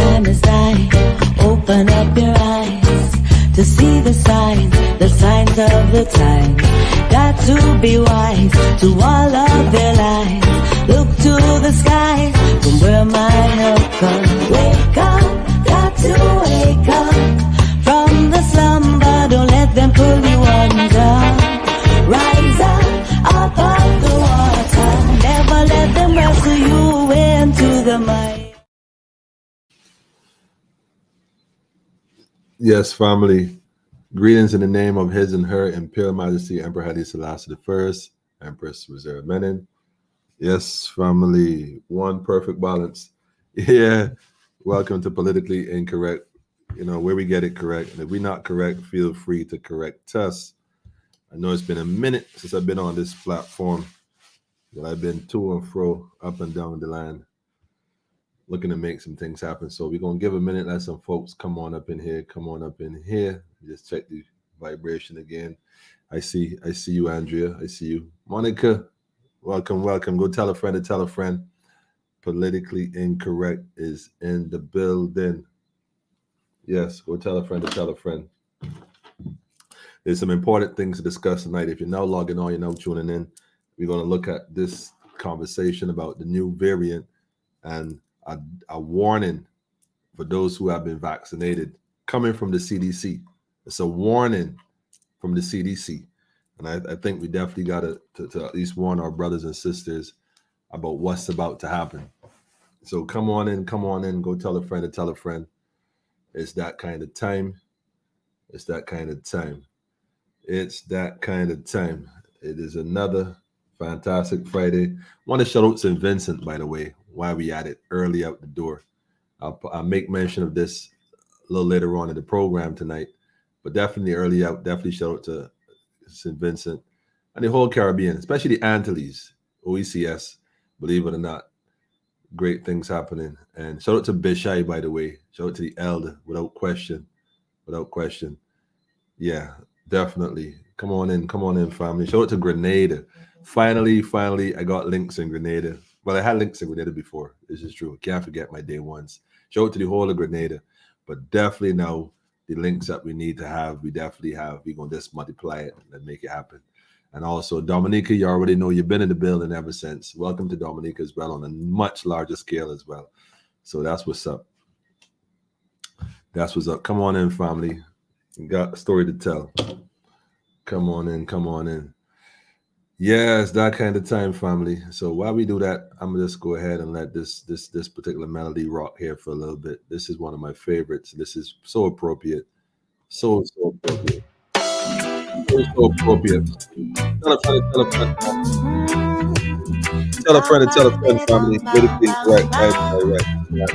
time is nigh. Open up your eyes to see the signs of the time. Got to be wise to all of their lives. Look to the skies from where my help comes. Wake up, got to wake up from the slumber. Don't let them pull you under. Rise up of the water. Never let them wrestle you into the mud. Yes, family. Greetings in the name of His and Her Imperial Majesty Emperor Haile Selassie I, Empress Reserve Menin. Yes, family. One perfect balance. Yeah. Welcome to Politically Incorrect. You know, where we get it correct. And if we're not correct, feel free to correct us. I know it's been a minute since I've been on this platform, but I've been to and fro, up and down the line, looking to make some things happen. So we're going to give a minute, let some folks come on up in here. Just check the vibration again. I see you, Andrea. I see you. Monica, welcome. Go tell a friend to tell a friend. Politically Incorrect is in the building. Yes, go tell a friend to tell a friend. There's some important things to discuss tonight. If you're now logging on, you're now tuning in, we're going to look at this conversation about the new variant and a warning for those who have been vaccinated coming from the CDC. It's a warning from the CDC. And I think we definitely got to at least warn our brothers and sisters about what's about to happen. So come on in, go tell a friend to tell a friend. It's that kind of time. It is another fantastic Friday. I want to shout out St. Vincent, by the way, while we at it, early out the door. I'll make mention of this a little later on in the program tonight, but definitely early out, definitely shout out to St. Vincent and the whole Caribbean, especially the Antilles, OECS, believe it or not, great things happening. And shout out to Bishai, by the way, shout out to the elder, without question. Yeah, definitely. Come on in, family. Shout out to Grenada. Finally, I got links in Grenada. Well, I had links in Grenada before. This is true. Can't forget my day ones. Shout out to the whole of Grenada. But definitely now the links that we need to have, we definitely have. We're going to just multiply it and make it happen. And also, Dominica, you already know you've been in the building ever since. Welcome to Dominica as well on a much larger scale as well. So that's what's up. Come on in, family. You got a story to tell. Come on in. Yeah, it's that kind of time, family. So while we do that, I'm gonna just go ahead and let this particular melody rock here for a little bit. This is one of my favorites. This is so appropriate. So appropriate. So appropriate. Tell a friend, family. Politically correct. Right.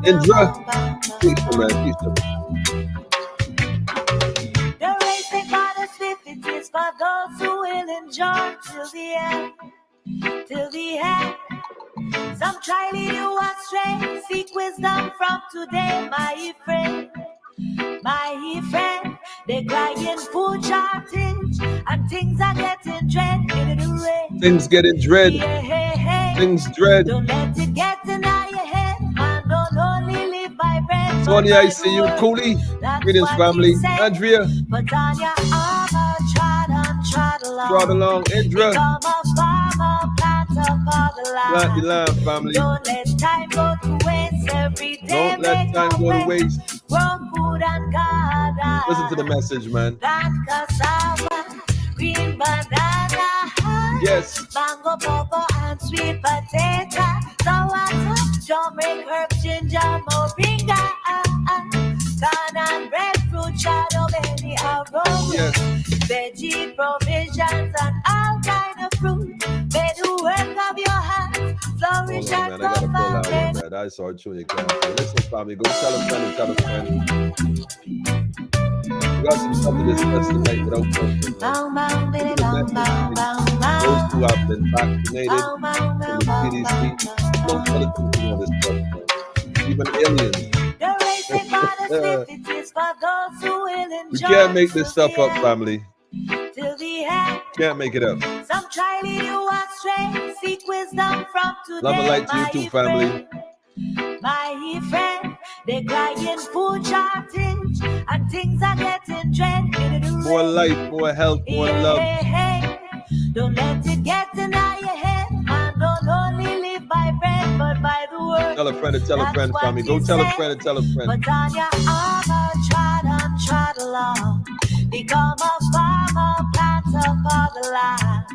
Indra, peace, man. It is for those who will enjoy till the end. Some try lead you astray. Seek wisdom from today, my friend. They're crying food shortage, and things are getting dread. Things getting dread. Things dread. Don't let it get in your head, man. Don't only live by bread. Sonia, I see you. Cooley. Greetings, family. Andrea. But on your armor, trot along. Indra. Become a farmer, plant the land, family. Don't let time go to waste. Every day don't let time go to waste. Grow food and garden. Listen to the message, man. Plant cassava, green banana. Yes. Mango, pawpaw, and sweet potato. Tomato, turmeric, herb, ginger, moringa. Corn and breadfruit, shadow, belly, arrow. Yes. Veggie provisions and all kind of fruit. May the work of your hands flourish and go. I saw it too. Listen, family, go tell a friend. We got some stuff to discuss tonight without question. Those who have been vaccinated from the CDC, most other people on this platform, even aliens. We can't make this stuff up, family. Can't make it up. Some try lead you astray. Seek wisdom from today. Love and light to you too, family. My friend, they crying food shortage and things are getting dread. More life, more health, more love. Don't let it get in your head. Man, don't only live by bread, but by the word. Tell a friend to tell a friend, family. Go tell a friend and tell a friend. But on your armor, trot and trot along. Become a farmer, plant up all the land.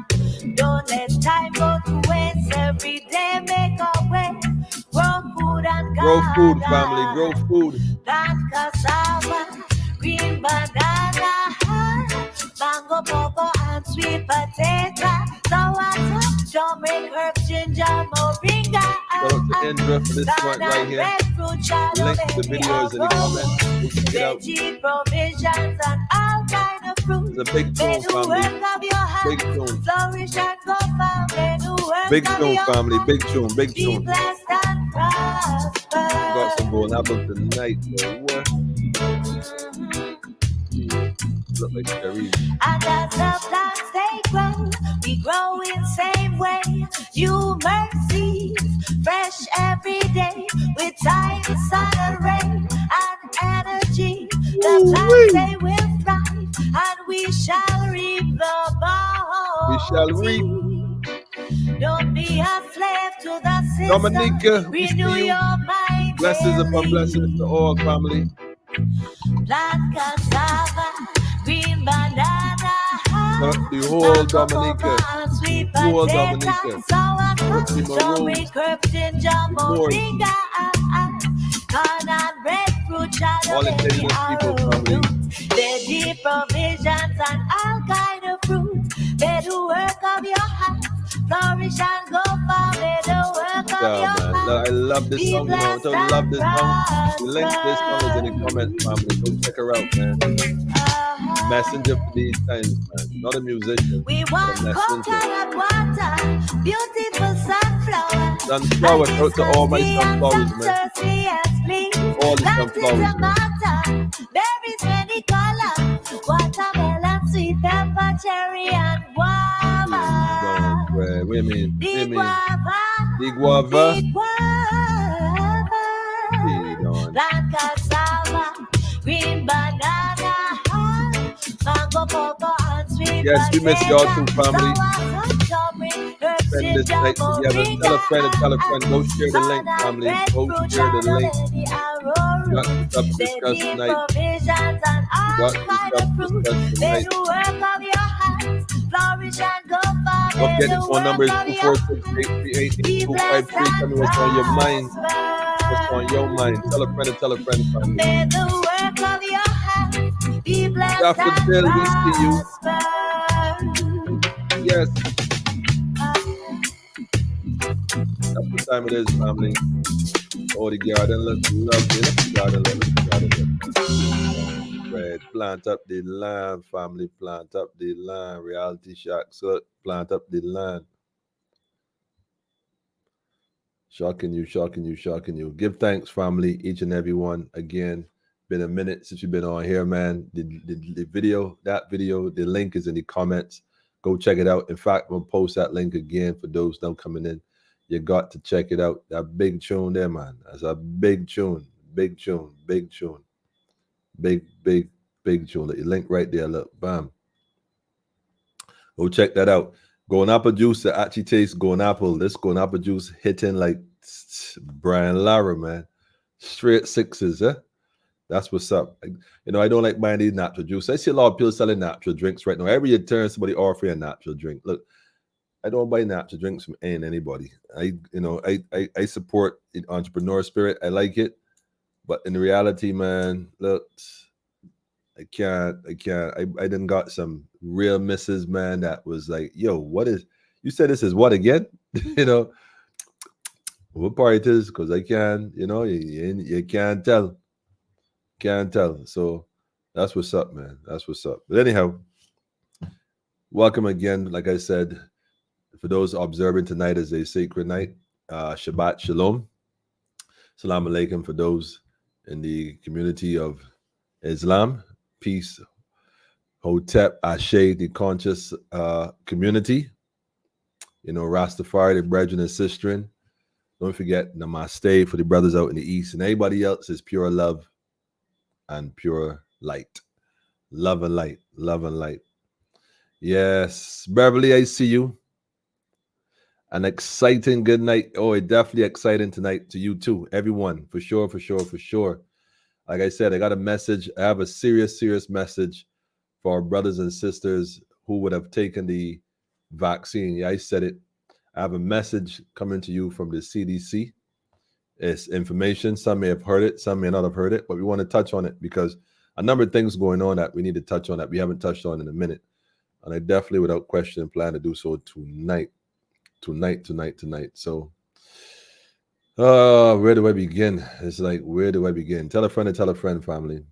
Don't let time go to waste. Every day make a way. Grow food and grow food, family. Grow food. Plant cassava, green banana, mango, cocoa, and sweet potato. Sour, turmeric, herbs, ginger, moringa. Shout out to Indra for this joint right here. Link to the videos in the comments. Check it out. Veggie provisions and all kind of fruit. It's a big tune, family. Big tune. Flourish and go far. Big tune, family. Big tune. Big Be tune. blessed and prosper. Got some golden apples tonight. What? Look like cherries. And as the plants they grow, we grow in same way. New mercies, fresh every day, with time, sun, and rain, and energy. The plants they will thrive, and we shall reap the bounty. We shall reap. Don't be a slave to the system. Dominica, we see Renew you. your mind. Blessings upon blessings to all, family. Plant cassava, green banana. The whole Dominica. The whole Dominica. All indigenous people, family. Veggie provisions and all kind of fruit. May the work of your hands flourish and go far. May the work of your hands. I love this song, you know. I love this song. The link to this song is in the comments, family. Go check her out, man. Messenger for these times, man. Not a musician. We want coconut water, beautiful sunflower. Sunflower, out to all my sunflowers, man. All the sunflowers, man. Berries many color, watermelon, sweet pepper, cherry, and guava. Wait a minute. The guava. The guava. The guava. Plant cassava, green banana, mango, cocoa, and sweet. Yes, we miss y'all too, family. Spend this night together. Tell a friend and tell a friend. Go share the link, family. Go share the link. Got stuff to discuss tonight. Got stuff to discuss tonight. Okay, this phone number is 246-838-8253. Tell me what's on your mind. What's on your mind? Tell a friend and tell a friend, family. Daffodil, we see you. Yes. That's the time it is, family. Oh, the garden looks lovely. Look at the garden look. Red, plant up the land, family. Plant up the land. Reality Shack, so plant up the land. Shocking you, shocking you, shocking you. Give thanks, family, each and every one. Again, been a minute since you've been on here, man. The video, the link is in the comments. Go check it out. In fact, I'm going to post that link again for those that are coming in. You got to check it out. That big tune there, man. That's a big tune. Big tune. Big tune. Big tune. The link right there. Look, bam. Go check that out. Golden apple juice that actually tastes golden apple. This golden apple juice hitting like Brian Lara, man. Straight sixes, eh? That's what's up. You know, I don't like buying these natural juice. I see a lot of people selling natural drinks right now. Every year turn somebody offering a natural drink. Look, I don't buy natural drinks from anybody. I support the entrepreneur spirit. I like it. But in reality, man, look, I can't. I done got some real misses, man, that was like, yo, what is, you said this is what again? You know, what part it is? Because I can't, you know, you can't tell. Can't tell. So that's what's up, man. That's what's up. But anyhow, welcome again. Like I said, for those observing tonight as a sacred night, Shabbat Shalom. Salam Alaikum for those in the community of Islam. Peace. Hotep, Ashe, the conscious community. You know, Rastafari, the brethren and sisterin. Don't forget namaste for the brothers out in the East, and everybody else is pure love and pure light. Love and light. Love and light. Yes. Beverly, I see you. An exciting good night. Oh, it definitely exciting tonight to you too. Everyone, for sure, for sure, for sure. Like I said, I got a message. I have a serious message for our brothers and sisters who would have taken the vaccine. Yeah, I said it. I have a message coming to you from the CDC. It's information. Some may have heard it, some may not have heard it, but we want to touch on it because a number of things going on that we need to touch on that we haven't touched on in a minute. And I definitely, without question, plan to do so tonight. So, where do I begin? It's like, where do I begin? Tell a friend, family.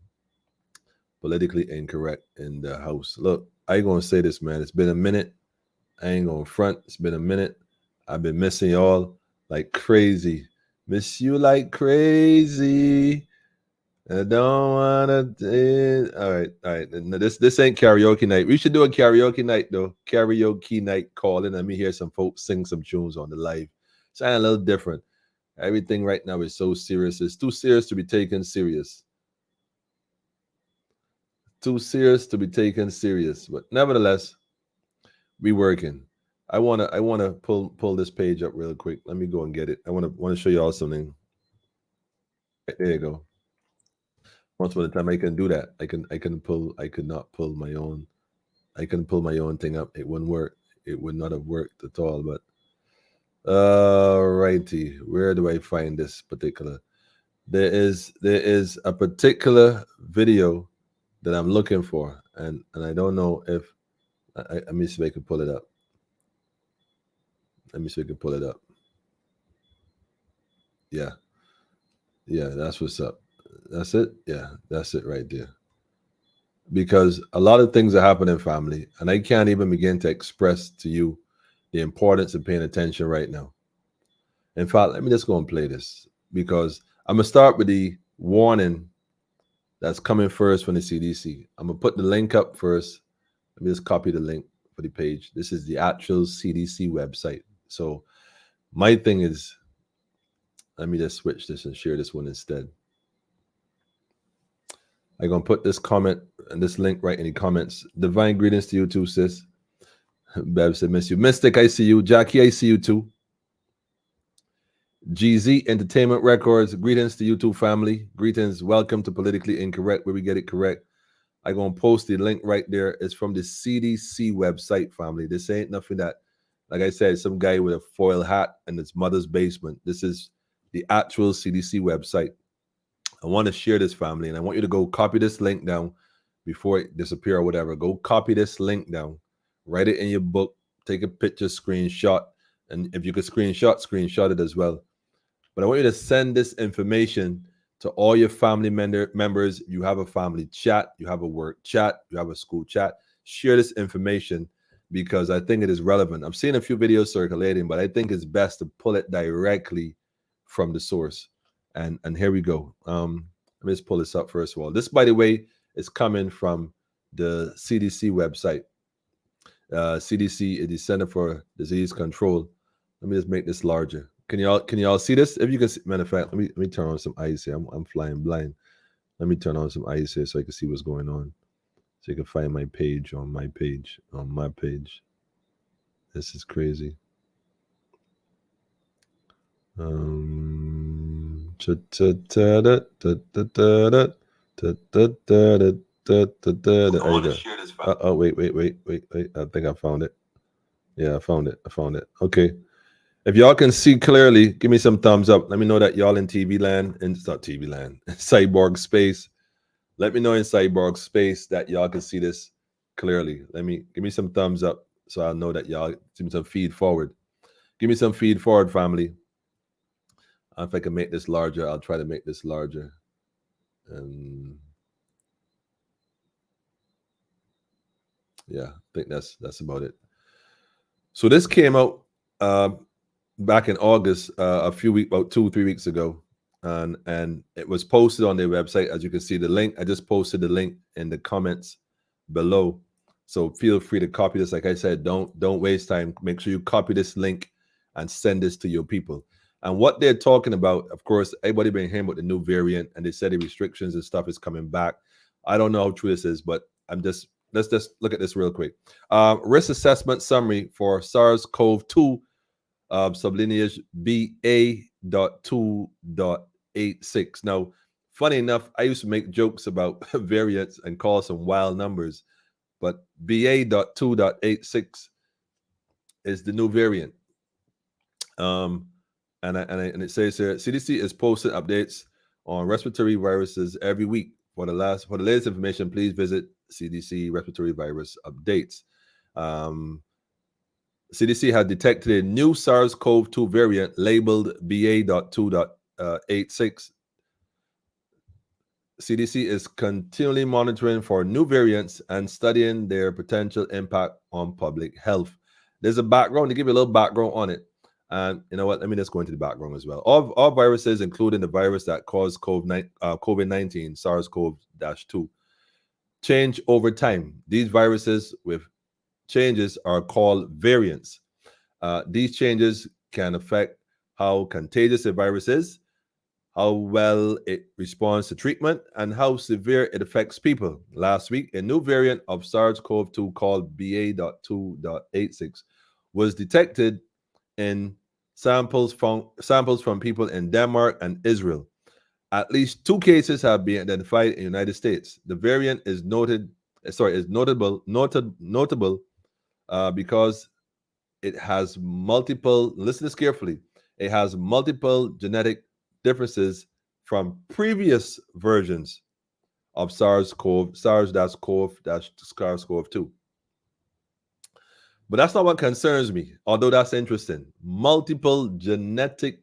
Politically incorrect in the house. Look, I ain't gonna say this, man. It's been a minute. I ain't gonna front. It's been a minute. I've been missing y'all like crazy. Miss you like crazy. I don't wanna. All right. No, this ain't karaoke night. We should do a karaoke night though. Karaoke night calling. Let me hear some folks sing some tunes on the live. Sound a little different. Everything right now is so serious. It's too serious to be taken serious. Too serious to be taken serious. But nevertheless, we working. I wanna pull this page up real quick. Let me go and get it. I wanna show y'all something. There you go. Once upon a time I can do that. I could not pull my own. I can pull my own thing up. It wouldn't work. It would not have worked at all. But righty. Where do I find this particular? There is a particular video that I'm looking for, and I don't know if let me see if I can pull it up. Let me see if I can pull it up. Yeah, that's what's up. That's it. Yeah, that's it right there. Because a lot of things are happening, family, and I can't even begin to express to you the importance of paying attention right now. In fact, let me just go and play this because I'm gonna start with the warning that's coming first from the CDC. I'm gonna put the link up first. Let me just copy the link for the page. This is the actual CDC website. So my thing is, let me just switch this and share this one instead. I'm going to put this comment and this link right in the comments. Divine greetings to you too, sis. Bev said, miss you. Mystic, I see you. Jackie, I see you too. GZ Entertainment Records, greetings to you too, family. Greetings. Welcome to Politically Incorrect, where we get it correct. I'm going to post the link right there. It's from the CDC website, family. This ain't nothing that, like I said, some guy with a foil hat in his mother's basement. This is the actual CDC website. I want to share this, family, and I want you to go copy this link down before it disappears or whatever. Go copy this link down, write it in your book, take a picture, screenshot, and if you could screenshot it as well. But I want you to send this information to all your family members. You have a family chat, you have a work chat, you have a school chat. Share this information because I think it is relevant. I'm seeing a few videos circulating, but I think it's best to pull it directly from the source. And here we go. Let me just pull this up first of all. This, by the way, is coming from the CDC website. CDC is the Center for Disease Control. Let me just make this larger. Can y'all see this? If you can see, matter of fact, let me turn on some eyes here. I'm flying blind. Let me turn on some eyes here so I can see what's going on. So you can find my page on my page. This is crazy. There you go. Oh, wait. I think I found it. Yeah, I found it. Okay. If y'all can see clearly, give me some thumbs up. Let me know that y'all in TV land, and it's not TV land, Cyborg Space. Let me know in Cyborg Space that y'all can see this clearly. Give me some thumbs up so I'll know that y'all give me some feed forward. Give me some feed forward, family. If I can make this larger, I'll try to make this larger. Yeah, I think that's about it. So this came out back in August, about 2-3 weeks ago, and it was posted on their website. As you can see, the link, I just posted the link in the comments below. So feel free to copy this. Like I said, don't waste time. Make sure you copy this link and send this to your people. And what they're talking about, of course, everybody been hearing about the new variant, and they said the restrictions and stuff is coming back. I don't know how true this is, but let's just look at this real quick. Risk assessment summary for SARS-CoV-2 sublineage BA.2.86. Now, funny enough, I used to make jokes about variants and call some wild numbers, but BA.2.86 is the new variant. And it says here, CDC is posting updates on respiratory viruses every week. For the latest information, please visit CDC respiratory virus updates. CDC has detected a new SARS-CoV-2 variant labeled BA.2.86. CDC is continually monitoring for new variants and studying their potential impact on public health. There's a background, to give you a little background on it. And you know what? Let me just go into the background as well. All viruses, including the virus that caused COVID-19, SARS-CoV-2, change over time. These viruses with changes are called variants. These changes can affect how contagious a virus is, how well it responds to treatment, and how severe it affects people. Last week, a new variant of SARS-CoV-2 called BA.2.86 was detected in samples from people in Denmark and Israel. At least 2 cases have been identified in the United States. The variant is notable because it has multiple, listen to this carefully, it has multiple genetic differences from previous versions of SARS-CoV-2. But that's not what concerns me, although that's interesting. Multiple genetic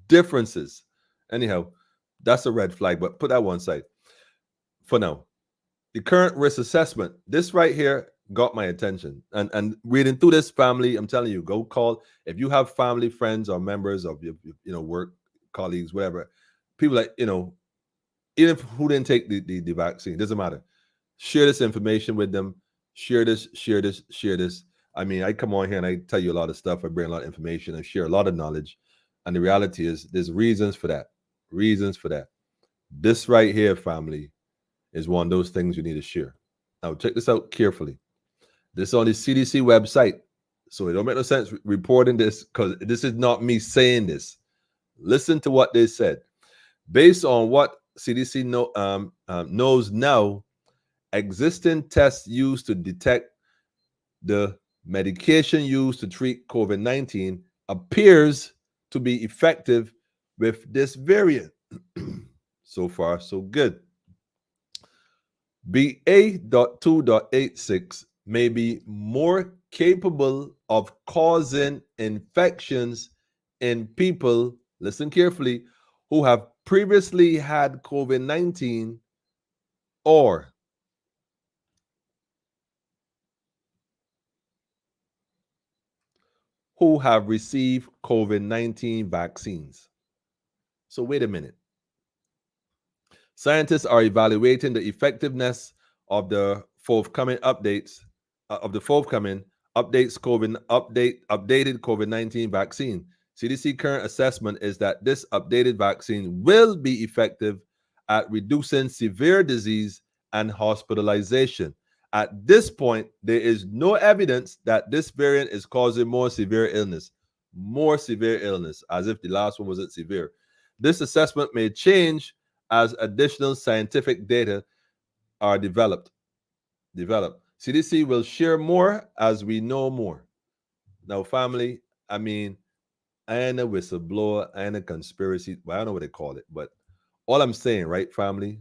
differences. Anyhow, that's a red flag, but put that one side for now. The current risk assessment, this right here got my attention. And reading through this, family, I'm telling you, go call. If you have family, friends, or members of your work, colleagues, whatever, people like, even if who didn't take the vaccine, doesn't matter. Share this information with them. Share this. I mean, I come on here and I tell you a lot of stuff. I bring a lot of information. I share a lot of knowledge. And the reality is there's reasons for that. This right here, family, is one of those things you need to share. Now, check this out carefully. This is on the CDC website. So it don't make no sense reporting this because this is not me saying this. Listen to what they said. Based on what CDC knows now, existing tests used to detect the medication used to treat COVID-19 appears to be effective with this variant. So far, so good. BA.2.86 may be more capable of causing infections in people, listen carefully, who have previously had COVID-19 or who have received COVID-19 vaccines. So wait a minute. Scientists are evaluating the effectiveness of the forthcoming updated updated COVID-19 vaccine. CDC current assessment is that this updated vaccine will be effective at reducing severe disease and hospitalization. At this point, there is no evidence that this variant is causing more severe illness, as if the last one wasn't severe. This assessment may change as additional scientific data are developed. CDC will share more as we know more. Now, family, I mean, I ain't a whistleblower, I ain't a conspiracy, well, I don't know what they call it, but all I'm saying, right, family,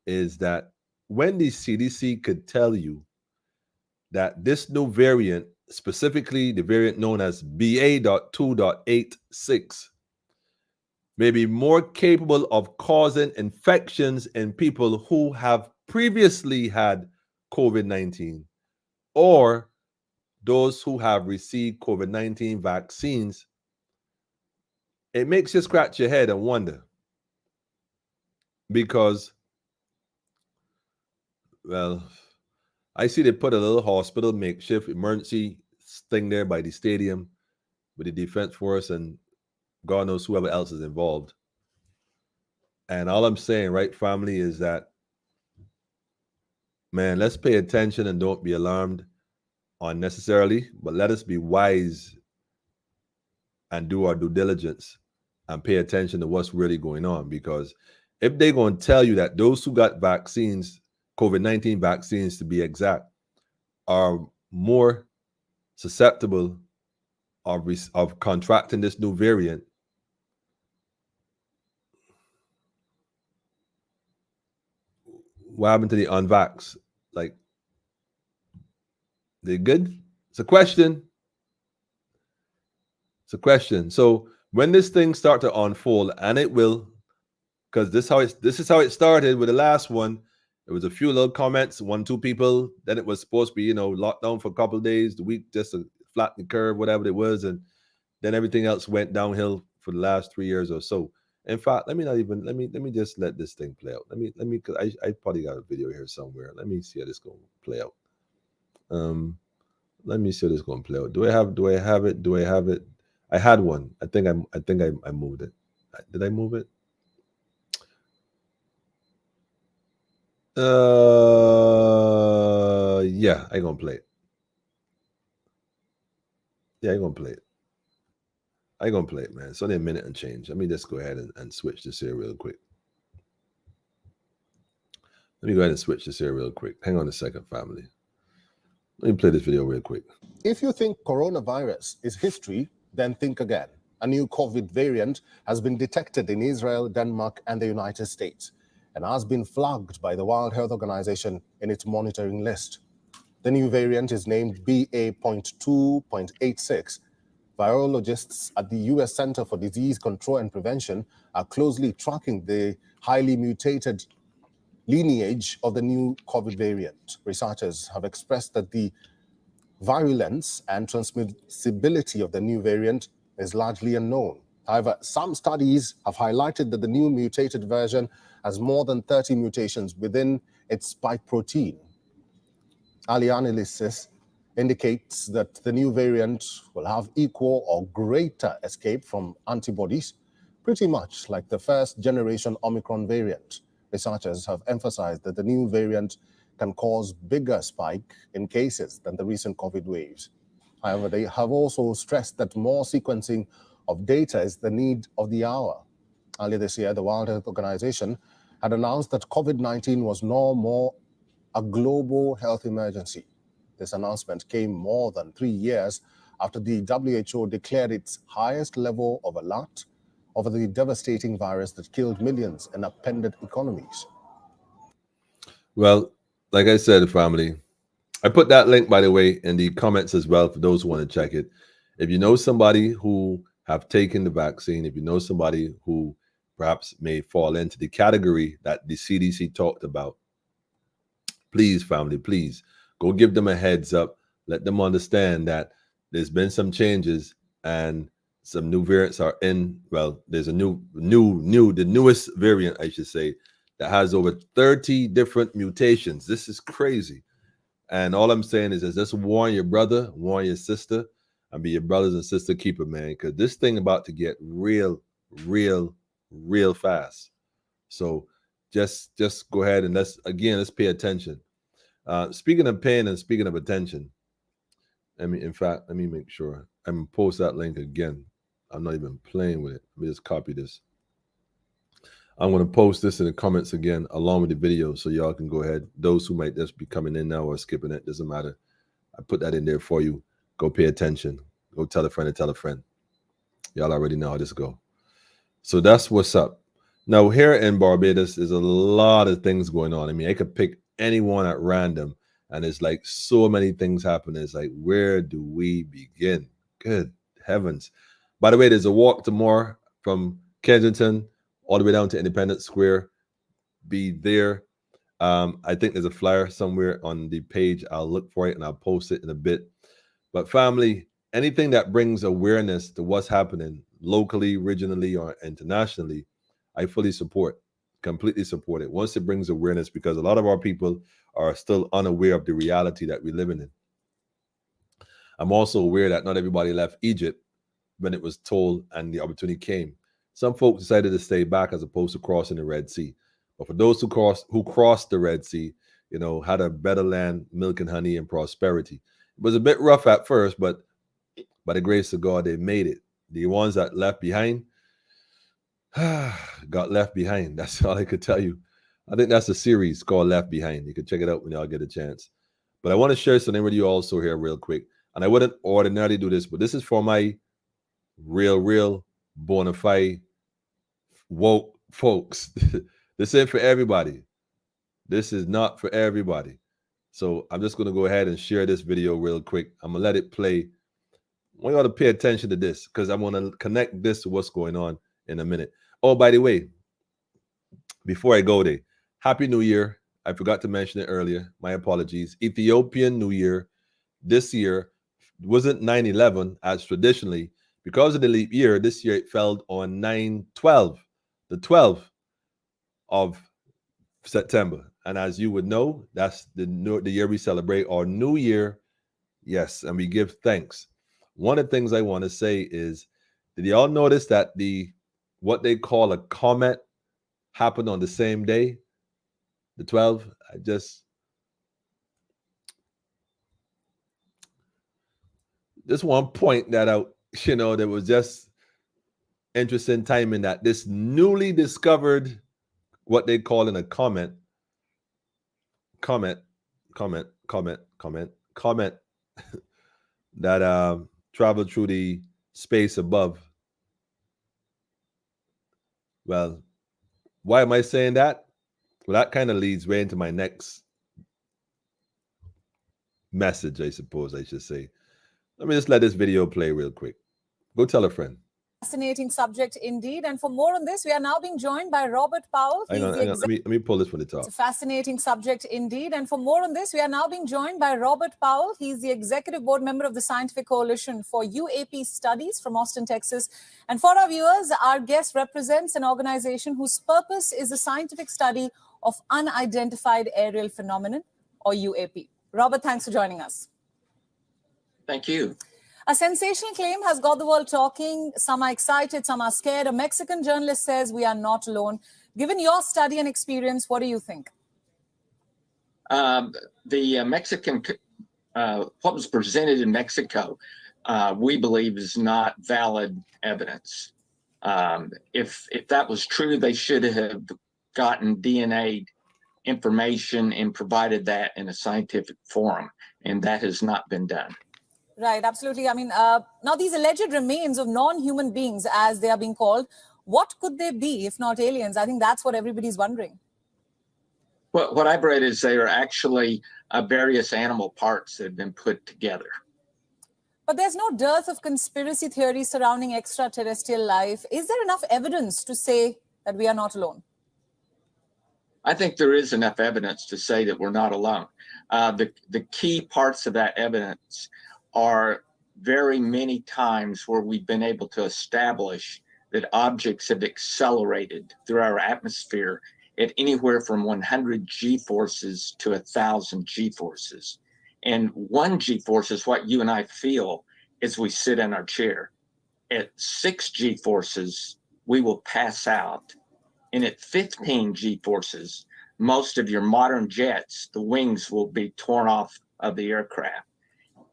is that when the CDC could tell you that this new variant, specifically the variant known as BA.2.86, may be more capable of causing infections in people who have previously had COVID-19 or those who have received COVID-19 vaccines, it makes you scratch your head and wonder. Because, well, I see they put a little hospital makeshift emergency thing there by the stadium with the Defense Force, and God knows whoever else is involved. And all I'm saying, right, family, is that, man, let's pay attention and don't be alarmed unnecessarily, but let us be wise and do our due diligence and pay attention to what's really going on. Because if they're going to tell you that those who got vaccines, COVID-19 vaccines to be exact, are more susceptible of contracting this new variant, what happened to the unvax? Like, they good? It's a question. It's a question. So when this thing start to unfold, and it will, because this is how it started with the last one. There was a few little comments, 1-2 people. Then it was supposed to be, locked down for a couple of days, the week just to flatten the curve, whatever it was, and then everything else went downhill for the last 3 years or so. In fact, let me just let this thing play out. Let me, because I probably got a video here somewhere. Let me see how this going to play out. Let me see how this going to play out. Do I have it? I had one. I think I moved it. Did I move it? Yeah, I gonna play it. Yeah, I gonna play it. I gonna play it, man. It's only a minute and change. Let me just go ahead and switch this here real quick. Let me go ahead and switch this here real quick. Hang on a second, family. Let me play this video real quick. If you think coronavirus is history, then think again. A new COVID variant has been detected in Israel, Denmark, and the United States, and has been flagged by the World Health Organization in its monitoring list. The new variant is named BA.2.86. Virologists at the U.S. Center for Disease Control and Prevention are closely tracking the highly mutated lineage of the new COVID variant. Researchers have expressed that the virulence and transmissibility of the new variant is largely unknown. However, some studies have highlighted that the new mutated version has more than 30 mutations within its spike protein. Early analysis indicates that the new variant will have equal or greater escape from antibodies, pretty much like the first generation Omicron variant. Researchers have emphasized that the new variant can cause bigger spike in cases than the recent COVID waves. However, they have also stressed that more sequencing of data is the need of the hour. Earlier this year, the World Health Organization had announced that COVID-19 was no more a global health emergency. This announcement came more than 3 years after the WHO declared its highest level of alert over the devastating virus that killed millions and upended economies. Well, like I said, family, I put that link, by the way, in the comments as well for those who want to check it. If you know somebody who have taken the vaccine, if you know somebody who perhaps may fall into the category that the CDC talked about, please, family, please go give them a heads up. Let them understand that there's been some changes and some new variants are in. Well, there's a the newest variant, I should say, that has over 30 different mutations. This is crazy. And all I'm saying is just warn your brother, warn your sister, and be your brothers and sister keeper, man, because this thing about to get real fast. So just go ahead and let's pay attention. Speaking of pain and speaking of attention, let me make sure I'm gonna post that link again. I'm not even playing with it. Let me just copy this. I'm going to post this in the comments again along with the video so y'all can go ahead. Those who might just be coming in now or skipping it, doesn't matter. I put that in there for you. Go pay attention. Go tell a friend to tell a friend. Y'all already know how this go. So that's what's up. Now here in Barbados, there's a lot of things going on. I mean, I could pick anyone at random and it's like so many things happening. It's like, where do we begin? Good heavens. By the way, there's a walk tomorrow from Kensington all the way down to Independence Square. Be there. I think there's a flyer somewhere on the page. I'll look for it and I'll post it in a bit. But family, anything that brings awareness to what's happening locally, regionally, or internationally, I fully support, completely support it. Once it brings awareness, because a lot of our people are still unaware of the reality that we're living in. I'm also aware that not everybody left Egypt when it was told and the opportunity came. Some folks decided to stay back as opposed to crossing the Red Sea. But for those who crossed the Red Sea, had a better land, milk and honey, and prosperity. It was a bit rough at first, but by the grace of God, they made it. The ones that left behind got left behind. That's all I could tell you. I think that's a series called Left Behind. You can check it out when y'all get a chance. But I want to share something with you also here real quick. And I wouldn't ordinarily do this, but this is for my real bona fide woke folks. This ain't for everybody. This is not for everybody. So I'm just going to go ahead and share this video real quick. I'm going to let it play. I want you all to pay attention to this because I want to connect this to what's going on in a minute. Oh, by the way, before I go there, Happy New Year. I forgot to mention it earlier. My apologies. Ethiopian New Year this year wasn't 9/11 as traditionally. Because of the leap year, this year it fell on 9/12, the 12th of September. And as you would know, that's the year we celebrate our New Year. Yes, and we give thanks. One of the things I want to say is, did y'all notice that what they call a comet happened on the same day, the 12th? I just want to point that out. There was just interesting timing that this newly discovered, what they call in a comet that traveled through the space above. Well, why am I saying that? Well, that kind of leads way into my next message, I suppose I should say. Let me just let this video play real quick. Go tell a friend. Fascinating subject indeed. And for more on this, we are now being joined by Robert Powell. Hang on. Let me pull this from the top. It's a fascinating subject indeed. And for more on this, we are now being joined by Robert Powell. He's the executive board member of the Scientific Coalition for UAP Studies from Austin, Texas. And for our viewers, our guest represents an organization whose purpose is the scientific study of unidentified aerial phenomenon, or UAP. Robert, thanks for joining us. Thank you. A sensational claim has got the world talking. Some are excited, some are scared. A Mexican journalist says we are not alone. Given your study and experience, what do you think? The Mexican, what was presented in Mexico, we believe is not valid evidence. If that was true, they should have gotten DNA information and provided that in a scientific forum, and that has not been done. Right, absolutely. I mean, now these alleged remains of non-human beings, as they are being called, what could they be if not aliens? I think that's what everybody's wondering. Well, what I've read is they are actually various animal parts that have been put together. But there's no dearth of conspiracy theories surrounding extraterrestrial life. Is there enough evidence to say that we are not alone? I think there is enough evidence to say that we're not alone. The key parts of that evidence are very many times where we've been able to establish that objects have accelerated through our atmosphere at anywhere from 100 G-forces to 1,000 G-forces. And 1 G-force is what you and I feel as we sit in our chair. At 6 G-forces, we will pass out. And at 15 G-forces, most of your modern jets, the wings will be torn off of the aircraft.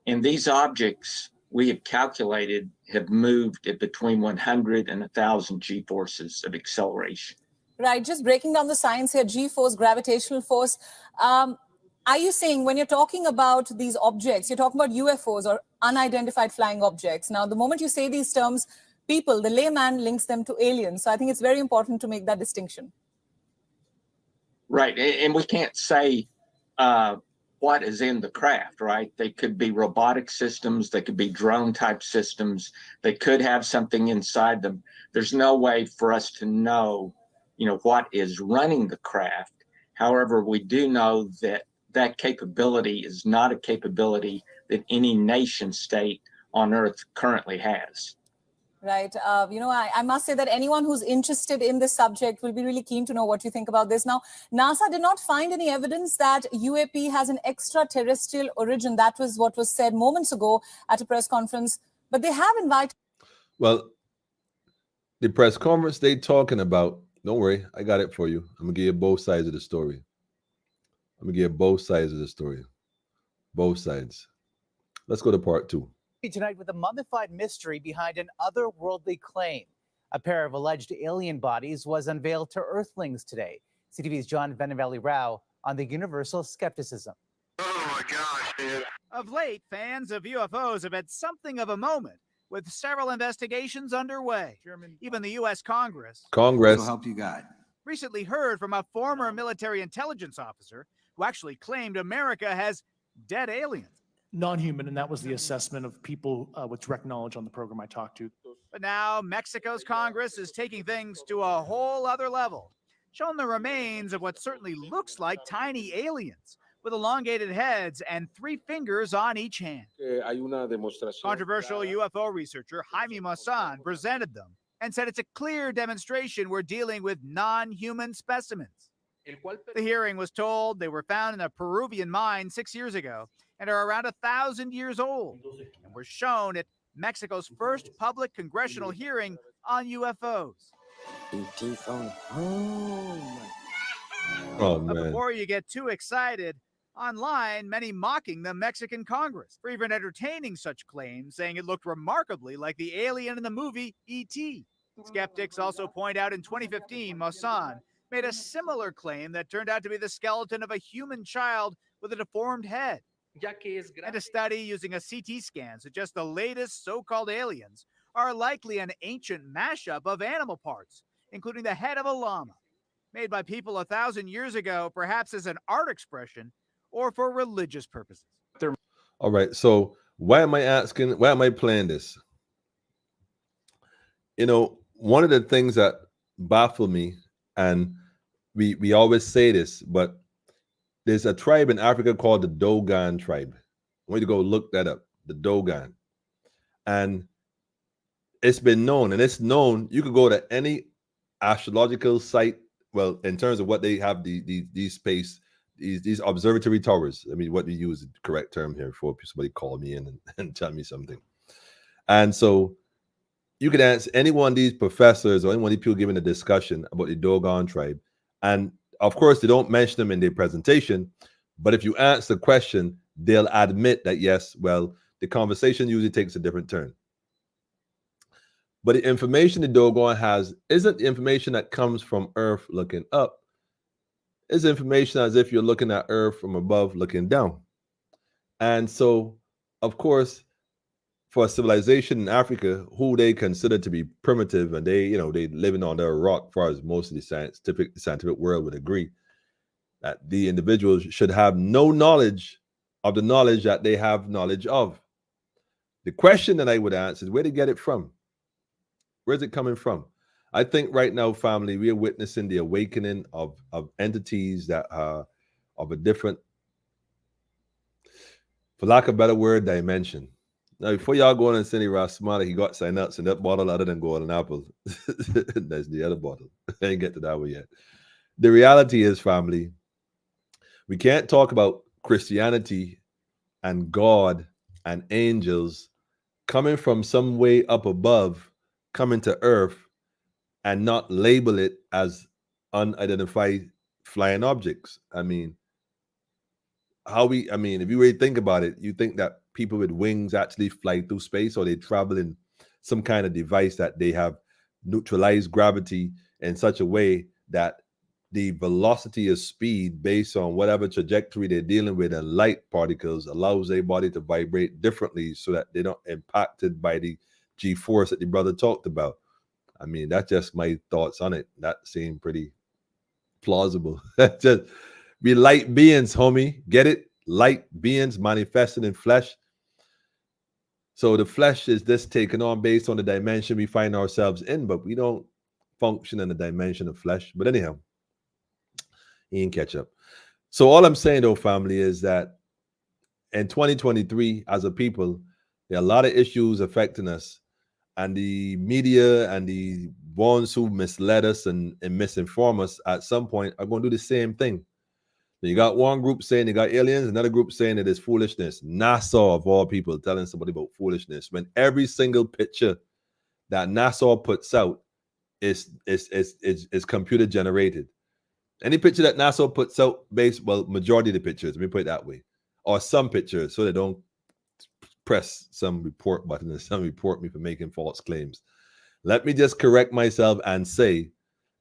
And these objects, we have calculated, have moved at between 100 and 1,000 G-forces of acceleration. Right, just breaking down the science here, G-force, gravitational force. Are you saying when you're talking about these objects, you're talking about UFOs or unidentified flying objects? Now, the moment you say these terms, people, the layman links them to aliens. So I think it's very important to make that distinction. Right, and we can't say what is in the craft, right? They could be robotic systems, they could be drone type systems, they could have something inside them. There's no way for us to know, what is running the craft. However, we do know that that capability is not a capability that any nation state on Earth currently has. Right. I must say that anyone who's interested in this subject will be really keen to know what you think about this. Now, NASA did not find any evidence that UAP has an extraterrestrial origin. That was what was said moments ago at a press conference. But they have invited. Well, the press conference they talking about, don't worry, I got it for you. I'm gonna give you both sides of the story. I'm gonna give you both sides of the story. Both sides. Let's go to part 2. Tonight with a mummified mystery behind an otherworldly claim. A pair of alleged alien bodies was unveiled to Earthlings today. CTV's John Venevali Rao on the universal skepticism. Oh my gosh, dude. Of late, fans of UFOs have had something of a moment, with several investigations underway. Even the U.S. Congress Congress. help you God. recently heard from a former military intelligence officer who actually claimed America has dead aliens. Non-human, and that was the assessment of people with direct knowledge on the program I talked to. But now Mexico's Congress is taking things to a whole other level, showing the remains of what certainly looks like tiny aliens with elongated heads and 3 fingers on each hand. Controversial UFO researcher Jaime Maussan presented them and said it's a clear demonstration we're dealing with non-human specimens. The hearing was told they were found in a Peruvian mine 6 years ago and are around 1,000 years old, and were shown at Mexico's first public congressional hearing on UFOs. Oh But man. before you get too excited, online, many mocking the Mexican Congress for even entertaining such claims, saying it looked remarkably like the alien in the movie E.T. Skeptics also point out in 2015, Maussan made a similar claim that turned out to be the skeleton of a human child with a deformed head. And a study using a CT scan suggests the latest so-called aliens are likely an ancient mashup of animal parts, including the head of a llama, made by people 1,000 years ago, perhaps as an art expression or for religious purposes. All right. So why am I playing this? You know, one of the things that baffle me, and we always say this, but there's a tribe in Africa called the Dogon tribe. I want you to go look that up, the Dogon. And it's been known, and it's known, you could go to any astrological site, well, in terms of what they have, these space, these observatory towers. I mean, what we use the correct term here before somebody call me in and tell me something. And so you could ask any one of these professors or any one of these people giving a discussion about the Dogon tribe. And of course, they don't mention them in their presentation, but if you ask the question, they'll admit that, yes, well, the conversation usually takes a different turn. But the information the Dogon has isn't the information that comes from Earth looking up. It's information as if you're looking at Earth from above looking down. And so, of course, for a civilization in Africa, who they consider to be primitive, and they living on their rock, as far as most of the scientific world would agree, that the individuals should have no knowledge of the knowledge that they have knowledge of. The question that I would ask is, where they get it from? Where's it coming from? I think right now, family, we are witnessing the awakening of entities that are of a different, for lack of a better word, dimension. Now, before y'all go on and say Rasmala, he got sign ups in that bottle other than golden apple. That's the other bottle. I ain't get to that one yet. The reality is, family, we can't talk about Christianity and God and angels coming from some way up above, coming to earth, and not label it as unidentified flying objects. I mean, if you really think about it, you think that people with wings actually fly through space, or they travel in some kind of device that they have neutralized gravity in such a way that the velocity of speed based on whatever trajectory they're dealing with and light particles allows their body to vibrate differently so that they're not impacted by the G-force that the brother talked about. I mean, that's just my thoughts on it. That seemed pretty plausible. Just be light beings, homie. Get it? Light beings manifested in flesh. So the flesh is just taken on based on the dimension we find ourselves in, but we don't function in the dimension of flesh. But anyhow, he ain't catch up. So all I'm saying, though, family, is that in 2023, as a people, there are a lot of issues affecting us. And the media and the ones who misled us and misinform us at some point are going to do the same thing. You got one group saying they got aliens, another group saying it is foolishness. NASA, of all people, telling somebody about foolishness, when every single picture that NASA puts out is computer generated. Any picture that NASA puts out, majority of the pictures, let me put it that way, or some pictures, so they don't press some report button and some report me for making false claims. Let me just correct myself and say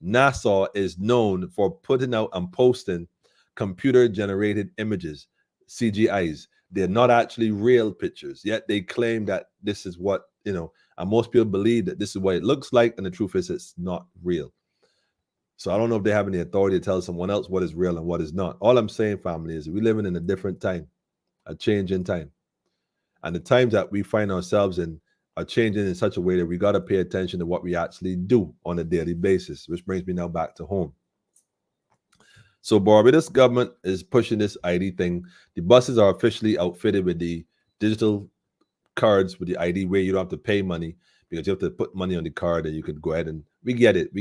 NASA is known for putting out and posting computer-generated images, CGIs. They're not actually real pictures, yet they claim that this is what, and most people believe that this is what it looks like, and the truth is it's not real. So I don't know if they have any authority to tell someone else what is real and what is not. All I'm saying, family, is we're living in a different time, a change in time. And the times that we find ourselves in are changing in such a way that we got to pay attention to what we actually do on a daily basis, which brings me now back to home. So Barbados government is pushing this ID thing. The buses are officially outfitted with the digital cards with the ID where you don't have to pay money, because you have to put money on the card and you can go ahead and we get it.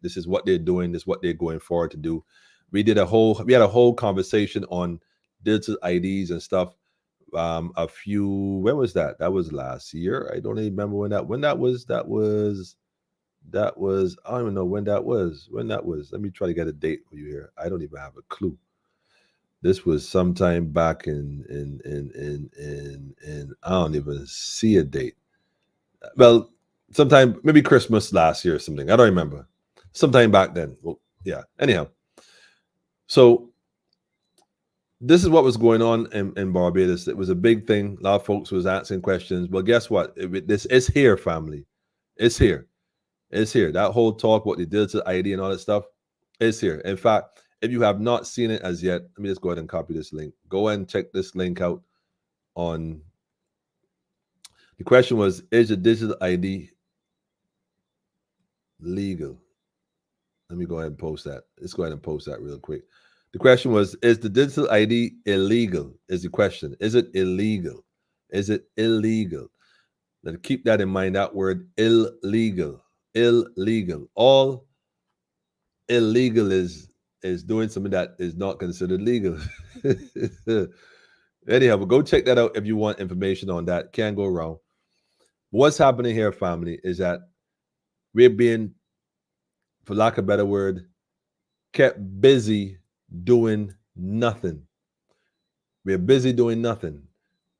This is what they're doing. This is what they're going forward to do. We had a whole conversation on digital IDs and stuff. When was that? That was last year. I don't even remember when that was. I don't even know when that was. Let me try to get a date for you here. I don't even have a clue. This was sometime back in I don't even see a date. Well, sometime maybe Christmas last year or something. I don't remember. Sometime back then. Well, yeah. Anyhow, so this is what was going on in Barbados. It was a big thing. A lot of folks was asking questions. Well, guess what? This is here, family. It's here. It's here. That whole talk, what they did to ID and all that stuff, is here. In fact, if you have not seen it as yet, let me just go ahead and copy this link. Go ahead and check this link out on. The question was, is a digital ID legal? Let me go ahead and post that. Let's go ahead and post that real quick. The question was, is the digital ID illegal? Is the question. Is it illegal? Is it illegal? Then keep that in mind, that word illegal. Illegal. All illegal is doing something that is not considered legal. Anyhow, but go check that out if you want information on that. Can't go wrong. What's happening here, family, is that we're being, for lack of a better word, kept busy doing nothing. We're busy doing nothing.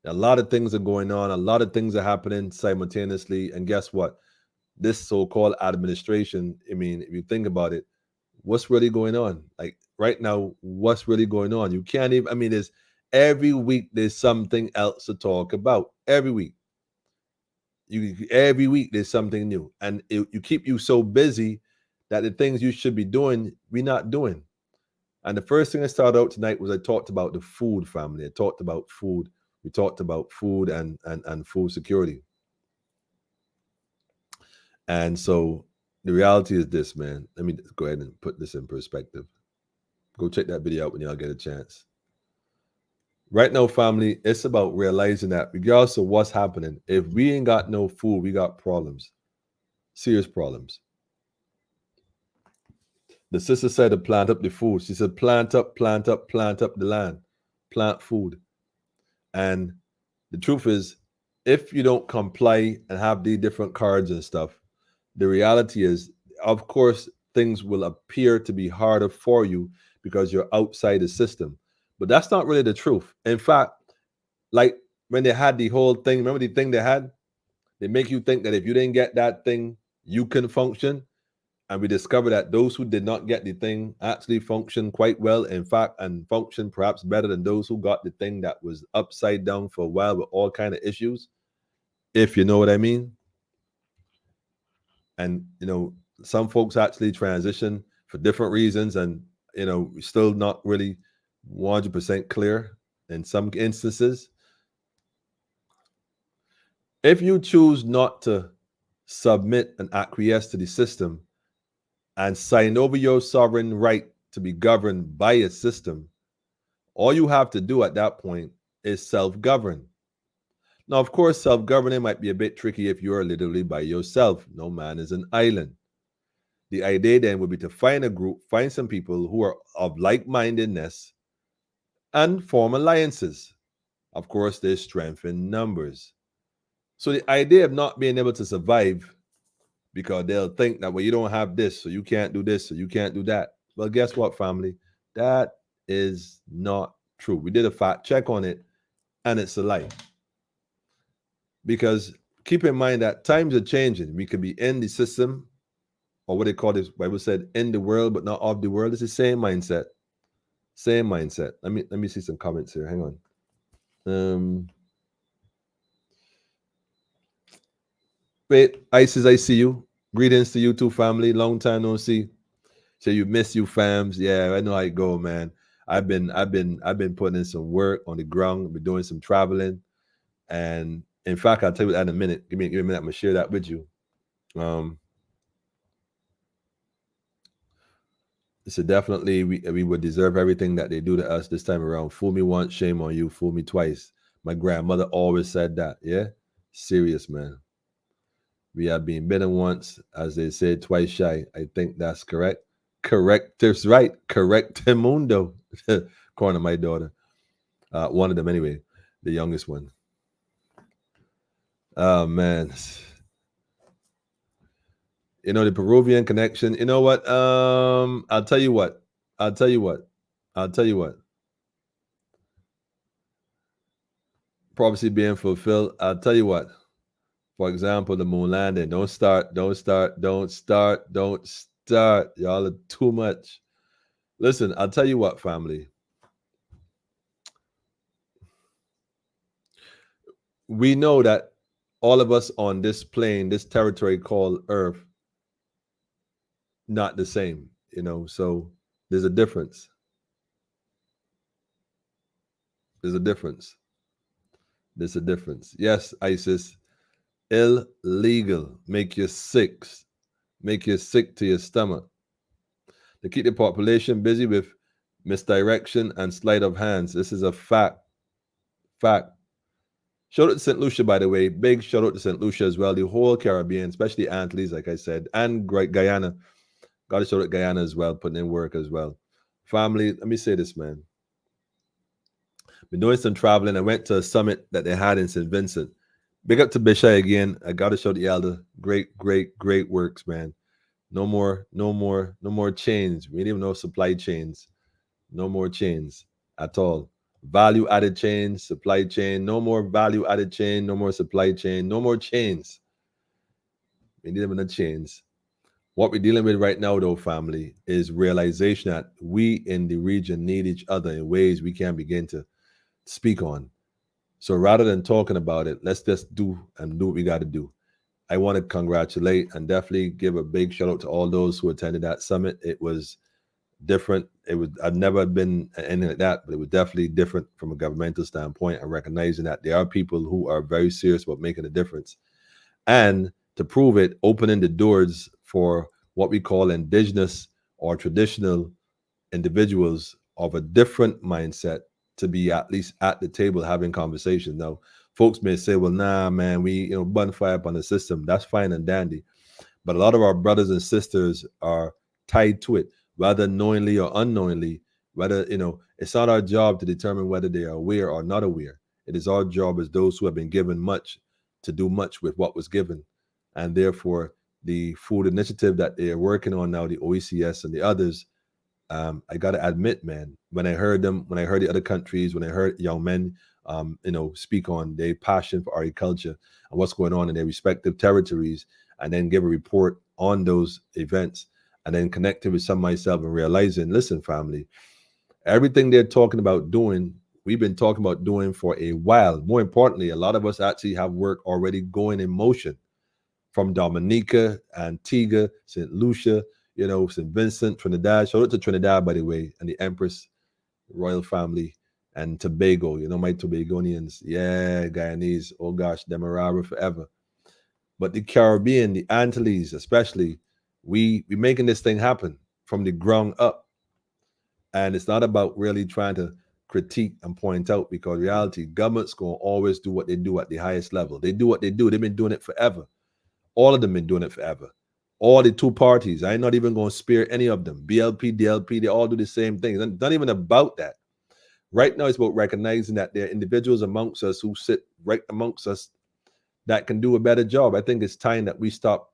A lot of things are going on. A lot of things are happening simultaneously. And guess what? This so-called administration, I mean, if you think about it, what's really going on? Like right now, what's really going on? You can't even, I mean, every week there's something else to talk about. Every week. Every week there's something new. And you keep you so busy that the things you should be doing, we're not doing. And the first thing I started out tonight was I talked about the food, family. I talked about food. We talked about food and food security. And so the reality is this, man. Let me go ahead and put this in perspective. Go check that video out when y'all get a chance. Right now, family, it's about realizing that regardless of what's happening, if we ain't got no food, we got problems. Serious problems. The sister said to plant up the food. She said, plant up the land. Plant food. And the truth is, if you don't comply and have the different cards and stuff, the reality is, of course, things will appear to be harder for you because you're outside the system. But that's not really the truth. In fact, like when they had the whole thing, remember the thing they had? They make you think that if you didn't get that thing, you can function. And we discovered that those who did not get the thing actually functioned quite well, in fact, and functioned perhaps better than those who got the thing that was upside down for a while with all kinds of issues, if you know what I mean. And, some folks actually transition for different reasons, and, we're still not really 100% clear in some instances. If you choose not to submit and acquiesce to the system and sign over your sovereign right to be governed by a system, all you have to do at that point is self-govern. Now, of course, self-governing might be a bit tricky if you're literally by yourself. No man is an island. The idea then would be to find a group, find some people who are of like-mindedness and form alliances. Of course, there's strength in numbers. So the idea of not being able to survive because they'll think that, well, you don't have this, so you can't do this, so you can't do that. Well, guess what, family? That is not true. We did a fact check on it, and it's a lie. Because keep in mind that times are changing. We could be in the system, or what they call this, Bible said, in the world, but not of the world. It's the same mindset. Same mindset. Let me see some comments here. Hang on. Wait, Isis, I see you. Greetings to you too, family. Long time no see. So you miss you, fams. Yeah, I know how you go, man. I've been putting in some work on the ground. I've been doing some traveling, and in fact, I'll tell you that in a minute. Give me a minute. I'm gonna share that with you. So definitely, we would deserve everything that they do to us this time around. Fool me once, shame on you. Fool me twice. My grandmother always said that. Yeah, serious, man. We have been bitten once, as they said, twice shy. I think that's correct. Correct. That's right. Correct. Mundo. According to my daughter. One of them anyway. The youngest one. Oh, man. You know, the Peruvian connection. You know what? I'll tell you what. Prophecy being fulfilled. I'll tell you what. For example, the moon landing. Don't start. Y'all are too much. Listen, I'll tell you what, family. We know that all of us on this plane, this territory called Earth, not the same, you know, so there's a difference. There's a difference. Yes, ISIS, illegal, make you sick to your stomach. To keep the population busy with misdirection and sleight of hands. This is a fact. Shout out to St. Lucia, by the way. Big shout out to St. Lucia as well. The whole Caribbean, especially Antilles, like I said, and Guyana. Got to shout out Guyana as well, putting in work as well. Family, let me say this, man. Been doing some traveling. I went to a summit that they had in St. Vincent. Big up to Bishai again. I got to shout the elder. Great works, man. No more chains. We don't even know supply chains. No more chains at all. Value added chain, supply chain. No more value added chain. No more supply chain. No more chains. We need them in the chains. What we're dealing with right now, though, family, is realization that we in the region need each other in ways we can't begin to speak on. So rather than talking about it, let's just do what we got to do. I want to congratulate and definitely give a big shout out to all those who attended that summit. It was different. I've never been anything like that, but it was definitely different from a governmental standpoint and recognizing that there are people who are very serious about making a difference. And to prove it, opening the doors for what we call indigenous or traditional individuals of a different mindset to be at least at the table having conversations. Now, folks may say, well, nah, man, we bun fire up on the system. That's fine and dandy. But a lot of our brothers and sisters are tied to it, whether knowingly or unknowingly, whether, it's not our job to determine whether they are aware or not aware. It is our job as those who have been given much to do much with what was given. And therefore, the food initiative that they are working on now, the OECS and the others, I got to admit, man, when I heard the other countries, when I heard young men, speak on their passion for agriculture and what's going on in their respective territories, and then give a report on those events, and then connecting with some myself and realizing, listen, family, everything they're talking about doing, we've been talking about doing for a while. More importantly, a lot of us actually have work already going in motion from Dominica, Antigua, St. Lucia, St. Vincent, Trinidad. Shout out to Trinidad, by the way, and the Empress royal family, and Tobago. My Tobagonians. Yeah, Guyanese. Oh gosh, Demerara forever. But the Caribbean, the Antilles especially, we making this thing happen from the ground up. And it's not about really trying to critique and point out, because reality, governments going to always do what they do at the highest level. They do what they do. They've been doing it forever. All of them been doing it forever. All the two parties. I'm not even going to spare any of them. BLP, DLP, they all do the same thing. It's not even about that. Right now, it's about recognizing that there are individuals amongst us who sit right amongst us that can do a better job. I think it's time that we stop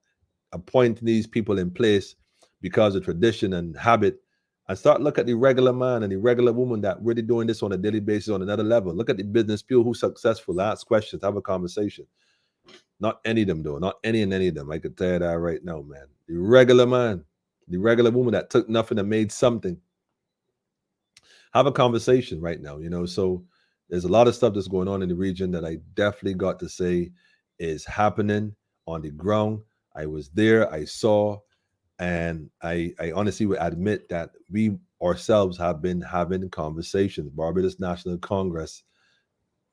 appointing these people in place because of tradition and habit, and start look at the regular man and the regular woman that really doing this on a daily basis on another level. Look at the business people who's successful, ask questions, have a conversation. Not any of them though, not any of them. I could tell you that right now, man. The regular man, the regular woman that took nothing and made something. Have a conversation right now, you know. So there's a lot of stuff that's going on in the region that I definitely got to say is happening on the ground. I was there, I saw, and I honestly would admit that we ourselves have been having conversations. Barbados National Congress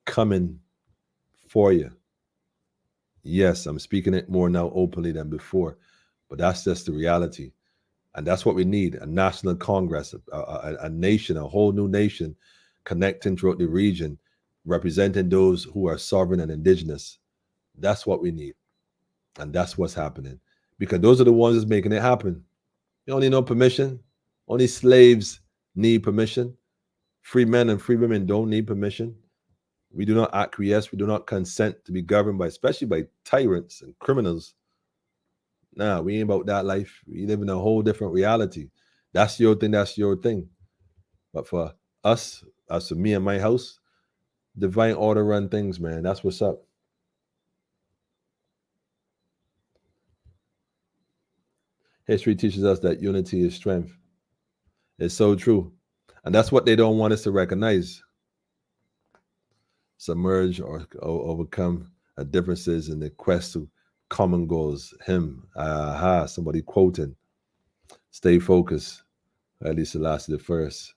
coming for you. Yes, I'm speaking it more now openly than before, but that's just the reality. And that's what we need, a national Congress, a nation, a whole new nation connecting throughout the region, representing those who are sovereign and indigenous. That's what we need. And that's what's happening. Because those are the ones that's making it happen. You don't need no permission. Only slaves need permission. Free men and free women don't need permission. We do not acquiesce. We do not consent to be governed by, especially by tyrants and criminals. Nah, we ain't about that life. We live in a whole different reality. That's your thing. That's your thing. But for us, as for me and my house, divine order run things, man. That's what's up. History teaches us that unity is strength. It's so true. And that's what they don't want us to recognize. Submerge or overcome differences in the quest to common goals. Somebody quoting. Stay focused. Haile Selassie the First.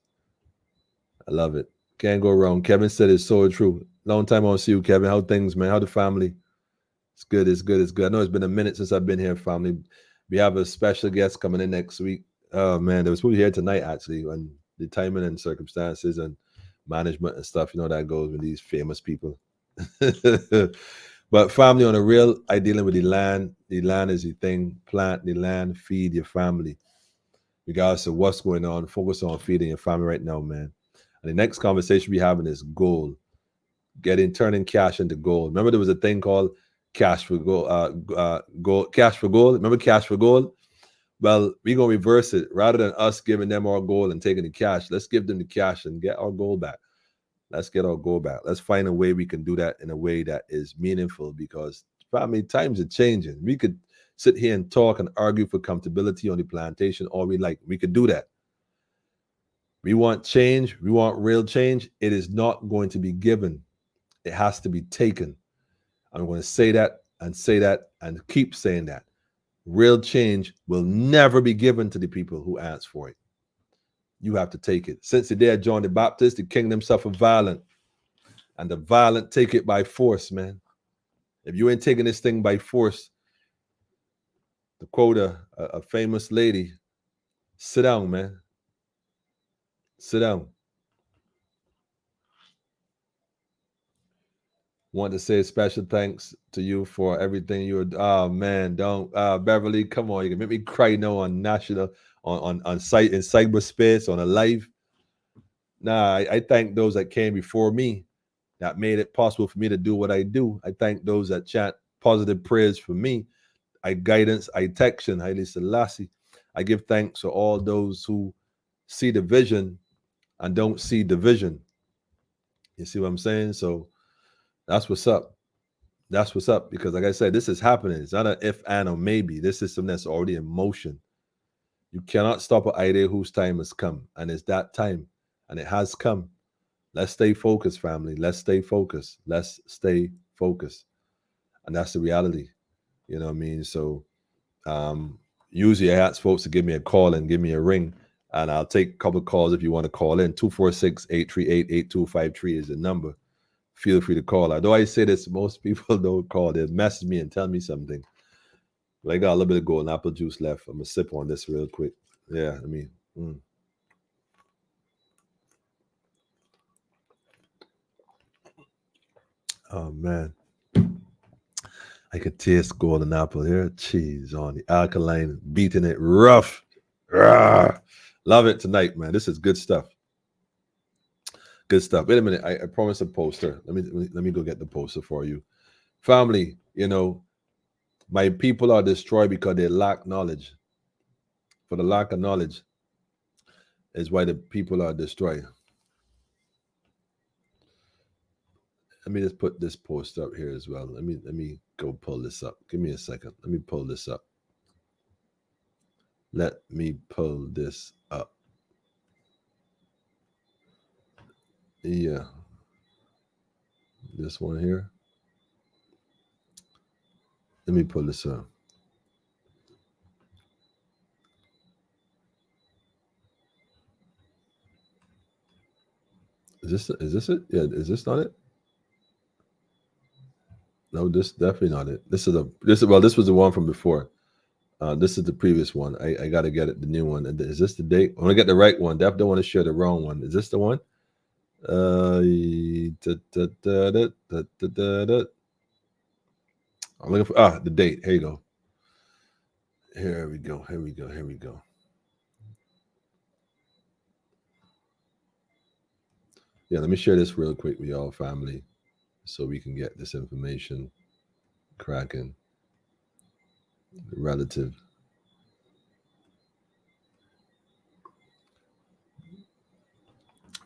I love it. Can't go wrong. Kevin said it's so true. Long time I don't see you, Kevin. How things, man? How the family? It's good. It's good. It's good. I know it's been a minute since I've been here, family. We have a special guest coming in next week. Oh man, they were supposed to be here tonight actually, when the timing and circumstances and management and stuff, you know, that goes with these famous people. But family, on a real, I dealing with the land. The land is the thing. Plant the land, feed your family. Regardless of what's going on, focus on feeding your family right now, man. And the next conversation we're having is gold. Turning cash into gold. Remember there was a thing called cash for gold, cash for gold. Remember cash for gold? Well, we're going to reverse it. Rather than us giving them our gold and taking the cash, let's give them the cash and get our gold back. Let's get our gold back. Let's find a way we can do that in a way that is meaningful, because family, times are changing. We could sit here and talk and argue for comfortability on the plantation all we like. We could do that. We want change. We want real change. It is not going to be given. It has to be taken. I'm going to say that and keep saying that. Real change will never be given to the people who ask for it. You have to take it. Since the day of John the Baptist, the kingdom suffered violent, and the violent take it by force, man. If you ain't taking this thing by force, to quote a famous lady, sit down, man. Sit down. Want to say special thanks to you for everything you're. Oh man, don't Beverly, come on, you can make me cry now on national, on site in cyberspace, on a live. Nah, I thank those that came before me, that made it possible for me to do what I do. I thank those that chant positive prayers for me. I guidance, I tection, Haile Selassie. I give thanks to all those who see the vision and don't see division. You see what I'm saying? So that's what's up. That's what's up. Because like I said, this is happening. It's not an if, and, or maybe. This is something that's already in motion. You cannot stop an idea whose time has come. And it's that time. And it has come. Let's stay focused, family. Let's stay focused. Let's stay focused. And that's the reality. You know what I mean? So usually I ask folks to give me a call and give me a ring. And I'll take a couple of calls if you want to call in. 246-838-8253 is the number. Feel free to call. Although I say this, most people don't call. They message me and tell me something. But I got a little bit of golden apple juice left. I'm going to sip on this real quick. Yeah, I mean. Oh, man. I could taste golden apple here. Cheese on the alkaline, beating it rough. Rawr. Love it tonight, man. This is good stuff. Good stuff. Wait a minute. I promised a poster. Let me go get the poster for you. Family, my people are destroyed because they lack knowledge. For the lack of knowledge is why the people are destroyed. Let me just put this post up here as well. Let me go pull this up. Give me a second. Let me pull this up. Let me pull this up. Yeah. This one here. Let me pull this up. Is this it? Yeah, is this not it? No, this definitely not it. This was the one from before. This is the previous one. I gotta get it, the new one. Is this the date? I want to get the right one. Definitely don't want to share the wrong one. Is this the one? I'm looking for the date. Here you go. Here we go. Here we go. Here we go. Yeah, let me share this real quick with y'all, family, so we can get this information cracking. Relative.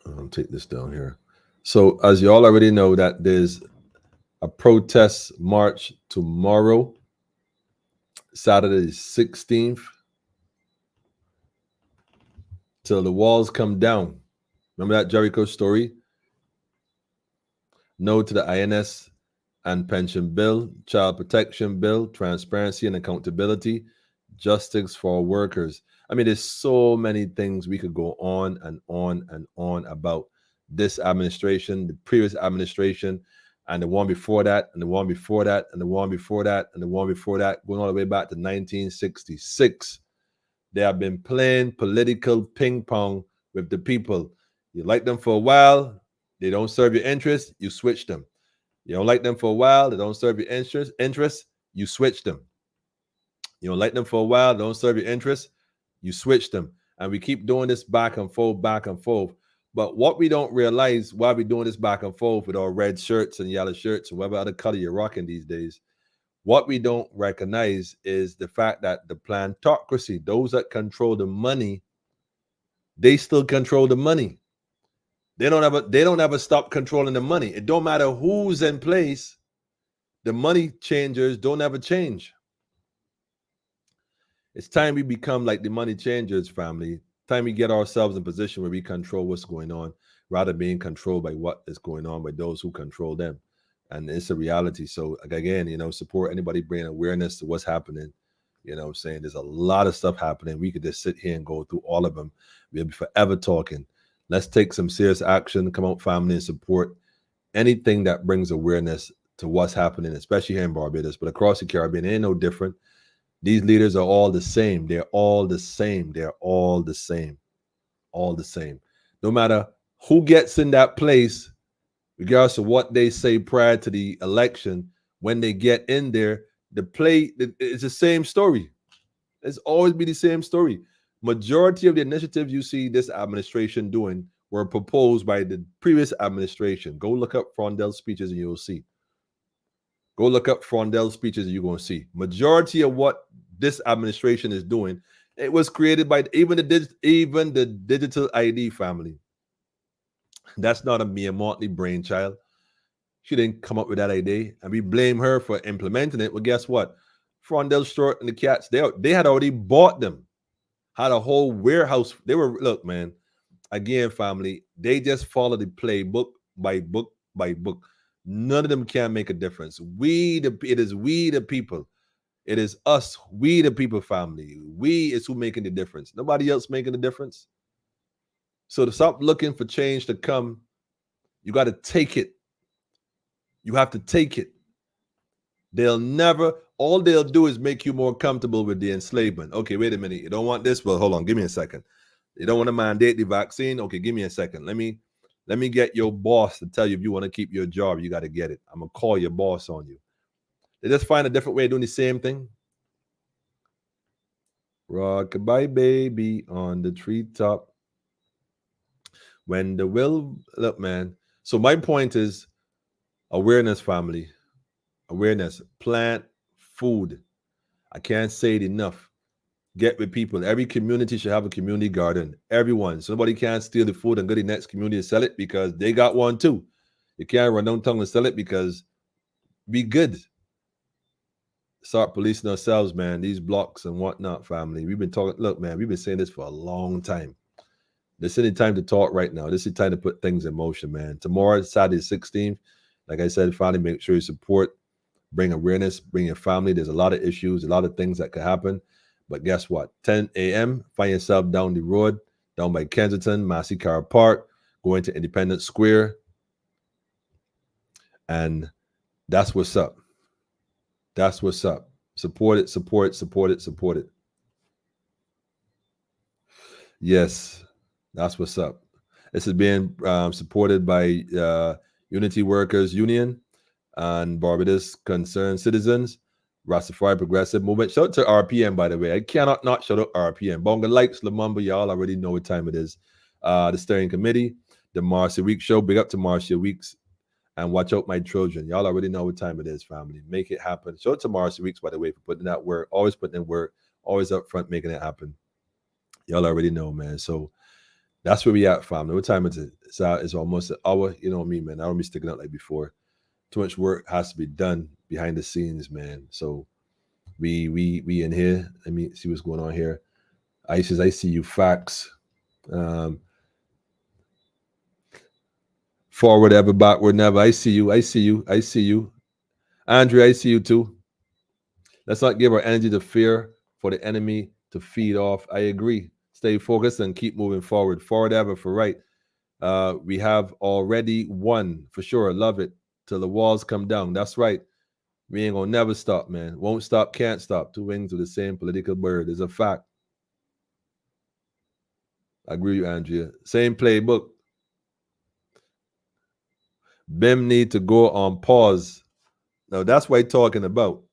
I'll take this down here. So, as you all already know, that there's a protest march tomorrow, Saturday 16th, till the walls come down. Remember that Jericho story? No to the INS and pension bill, child protection bill, transparency and accountability, justice for workers. I mean, there's so many things we could go on and on and on about this administration, the previous administration, and the one before that, and the one before that, and the one before that, and the one before that, going all the way back to 1966. They have been playing political ping pong with the people. You like them for a while, they don't serve your interest, you switch them. You don't like them for a while, they don't serve your interest, you switch them. You don't like them for a while, they don't serve your interest, you switch them. And we keep doing this back and forth, back and forth. But what we don't realize while we're doing this back and forth with our red shirts and yellow shirts and whatever other color you're rocking these days, what we don't recognize is the fact that the plantocracy, those that control the money, they still control the money. They don't ever stop controlling the money. It don't matter who's in place. The money changers don't ever change. It's time we become like the money changers, family. Time we get ourselves in a position where we control what's going on, rather than being controlled by what is going on by those who control them. And it's a reality. So again, support anybody bringing awareness to what's happening. I'm saying there's a lot of stuff happening. We could just sit here and go through all of them. We'll be forever talking. Let's take some serious action. Come out, family, and support anything that brings awareness to what's happening, especially here in Barbados, but across the Caribbean. It ain't no different. These leaders are all the same. They're all the same. They're all the same. All the same. No matter who gets in that place, regardless of what they say prior to the election, when they get in there, it's the same story. It's always be the same story. Majority of the initiatives you see this administration doing were proposed by the previous administration. Go look up Frondel's speeches and you'll see. Go look up Frondel's speeches and you're going to see. Majority of what this administration is doing, it was created by even the digital ID family. That's not a Mia Motley brainchild. She didn't come up with that idea, and we blame her for implementing it. Well, guess what? Frondel Short and the cats, they had already bought them. Had a whole warehouse. Look, man, again, family, they just follow the playbook by book by book. None of them can make a difference. It is we the people. It is us, we the people, family. We is who making the difference. Nobody else making the difference. So to stop looking for change to come, you got to take it. You have to take it. All they'll do is make you more comfortable with the enslavement. Okay, wait a minute. You don't want this? Well, hold on. Give me a second. You don't want to mandate the vaccine? Okay, give me a second. Let me get your boss to tell you if you want to keep your job, you got to get it. I'm going to call your boss on you. They just find a different way of doing the same thing. Rock-a-bye, baby, on the treetop. When the will, look, man. So my point is awareness, family. Awareness. Plant food. I can't say it enough. Get with people. Every community should have a community garden. Everyone. Somebody can't steal the food and go to the next community and sell it because they got one too. You can't run downtown and sell it because be good. Start policing ourselves, man. These blocks and whatnot, family. We've been talking. Look, man, we've been saying this for a long time. This isn't time to talk right now. This is time to put things in motion, man. Tomorrow, Saturday, 16th. Like I said, finally, make sure you support, bring awareness, bring your family. There's a lot of issues, a lot of things that could happen. But guess what? 10 a.m., find yourself down the road, down by Kensington, Massey Car Park, going to Independence Square. And that's what's up. That's what's up. Support it, support it, support it, support it. Yes, that's what's up. This is being supported by Unity Workers Union and Barbados Concerned Citizens, Rastafari Progressive Movement. Shout out to RPM, by the way. I cannot not shout out RPM. Bonga Likes, Lumumba, y'all already know what time it is. The Steering Committee, the Marcia Weeks Show. Big up to Marcia Weeks. And watch out, my children. Y'all already know what time it is, family. Make it happen. Shout out to Marcia Weeks, by the way, for putting that work. Always putting in work. Always up front, making it happen. Y'all already know, man. So that's where we at, family. What time is it? It's almost an hour. You know me, man. I don't be sticking out like before. Too much work has to be done behind the scenes, man. So we in here. Let me see what's going on here. ISIS, I see you. Facts. Forward ever, backward never. I see you. I see you. I see you. Andrea, I see you too. Let's not give our energy to fear for the enemy to feed off. I agree. Stay focused and keep moving forward. Forward ever for right. We have already won for sure. Love it. Till the walls come down. That's right. We ain't gonna never stop, man. Won't stop, can't stop. Two wings with the same political bird is a fact. I agree with you, Andrea. Same playbook. BIM need to go on pause. No, that's what I'm talking about.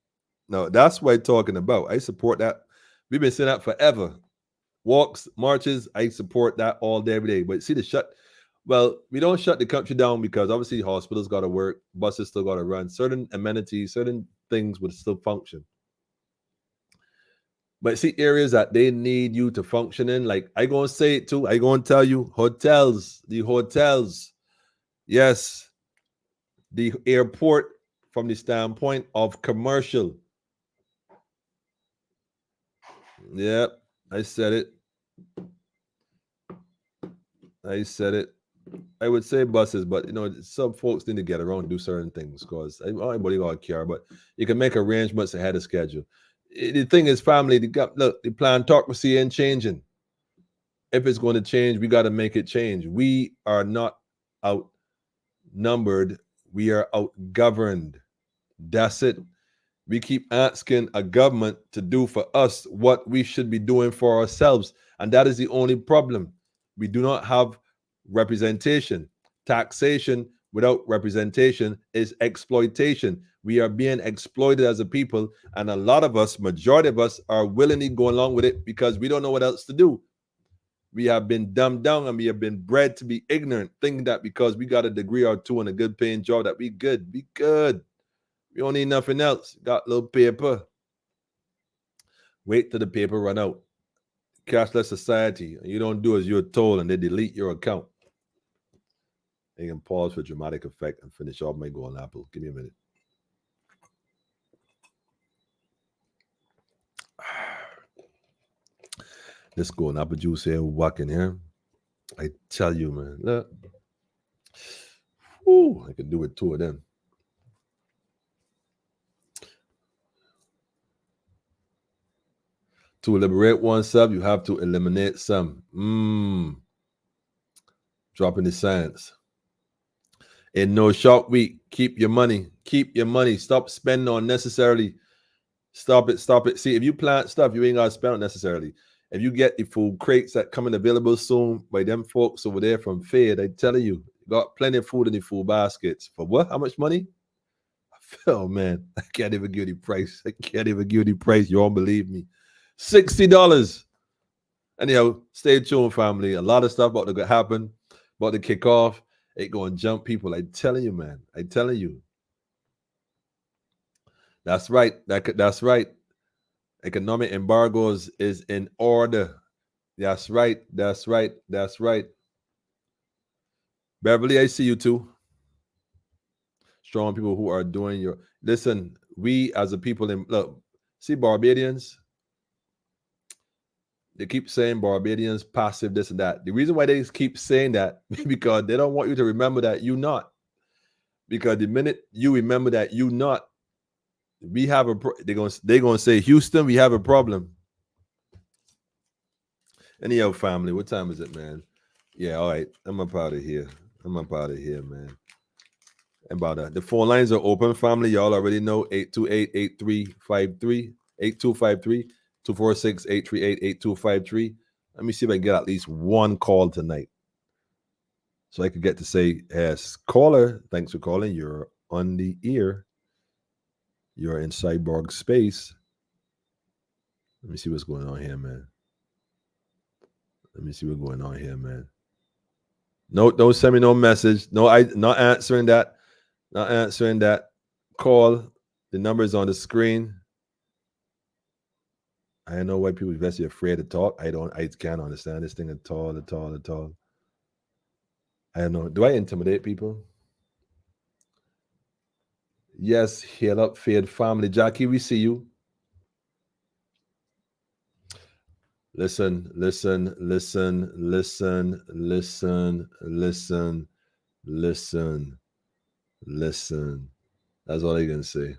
No, that's what I'm talking about. I support that. We've been saying that forever. Walks, marches, I support that all day, every day. But see well, we don't shut the country down because obviously hospitals got to work, buses still got to run, certain amenities, certain things would still function. But see areas that they need you to function in, like I gonna say it too. I gonna tell you, hotels, the hotels, yes. The airport from the standpoint of commercial. Yep, I said it. I said it. I would say buses, but you know, some folks need to get around and do certain things because everybody got a car, but you can make arrangements ahead of schedule. The thing is, family, look, the plantocracy ain't changing. If it's going to change, we got to make it change. We are not outnumbered. We are outgoverned. That's it. We keep asking a government to do for us what we should be doing for ourselves. And that is the only problem. We do not have representation. Taxation without representation is exploitation. We are being exploited as a people. And a lot of us, majority of us, are willingly going along with it because we don't know what else to do. We have been dumbed down and we have been bred to be ignorant, thinking that because we got a degree or two and a good paying job that we good. Be good. We don't need nothing else. Got a little paper. Wait till the paper run out. Cashless society. You don't do as you're told and they delete your account. I can pause for dramatic effect and finish off my golden apple. Give me a minute. Let's go. Apple juice here, walking here. I tell you, man. Look. Ooh, I can do it, two of them. To liberate oneself, you have to eliminate some. Dropping the science. In no short week, keep your money. Keep your money. Stop spending unnecessarily. Stop it. Stop it. See, if you plant stuff, you ain't got to spend unnecessarily. If you get the food crates that coming available soon by them folks over there from Fed, I tell you, got plenty of food in the food baskets. For what? How much money? Oh, man, I can't even give you the price. I can't even give you the price. You won't believe me. $60. Anyhow, stay tuned, family. A lot of stuff about to happen, about to kick off. It going to jump people. I'm telling you, man. I'm telling you. That's right. That's right. Economic embargoes is in order. That's right. That's right. That's right. Beverly, I see you too. Strong people who are doing your listen. We as a people in look, see Barbadians. They keep saying Barbadians passive, this and that. The reason why they keep saying that because they don't want you to remember that you're not. Because the minute you remember that you're not, we have a they're gonna say Houston, we have a problem. Anyhow, family, what time is it, man? Yeah, all right. I'm up out of here. I'm up out of here, man. And about that, the phone lines are open, family. Y'all already know 828-8353, 8253-246-838-8253. Let me see if I can get at least one call tonight. So I could get to say, yes, caller, thanks for calling. You're on the ear. You're in Cyborg space. Let me see what's going on here, man. Let me see what's going on here, man. No, don't send me no message. No, not answering that. Not answering that call. The number is on the screen. I don't know why people are afraid to talk. I can't understand this thing at all. I don't know. Do I intimidate people? Yes, heal up, Fade family. Jackie, we see you. Listen. That's all I can say.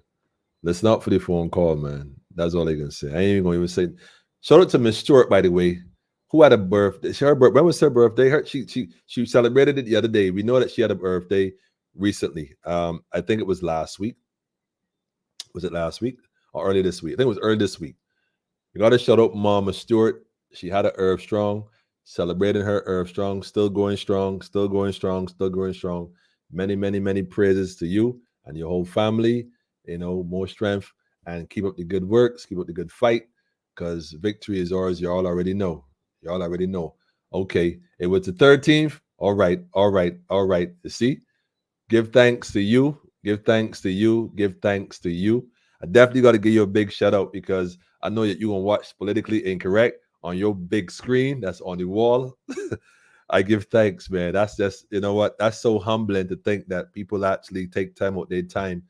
Listen out for the phone call, man. That's all I can say. I ain't even going to even say. Shout out to Miss Stewart, by the way, who had a birthday. When was her birthday? She celebrated it the other day. We know that she had a birthday recently. I think it was last week. Was it last week or early this week? I think it was early this week. You got to shout out Mama Stewart. She had a Herb Strong, celebrating her Herb Strong, still going strong. Many praises to you and your whole family. You know, more strength and keep up the good works, keep up the good fight, because victory is ours. You all already know. Okay, it was the 13th. All right. You see, give thanks to you. I definitely got to give you a big shout out because I know that you're going to watch Politically Incorrect on your big screen that's on the wall. I give thanks, man. That's just, you know what? That's so humbling to think that people actually take time out their time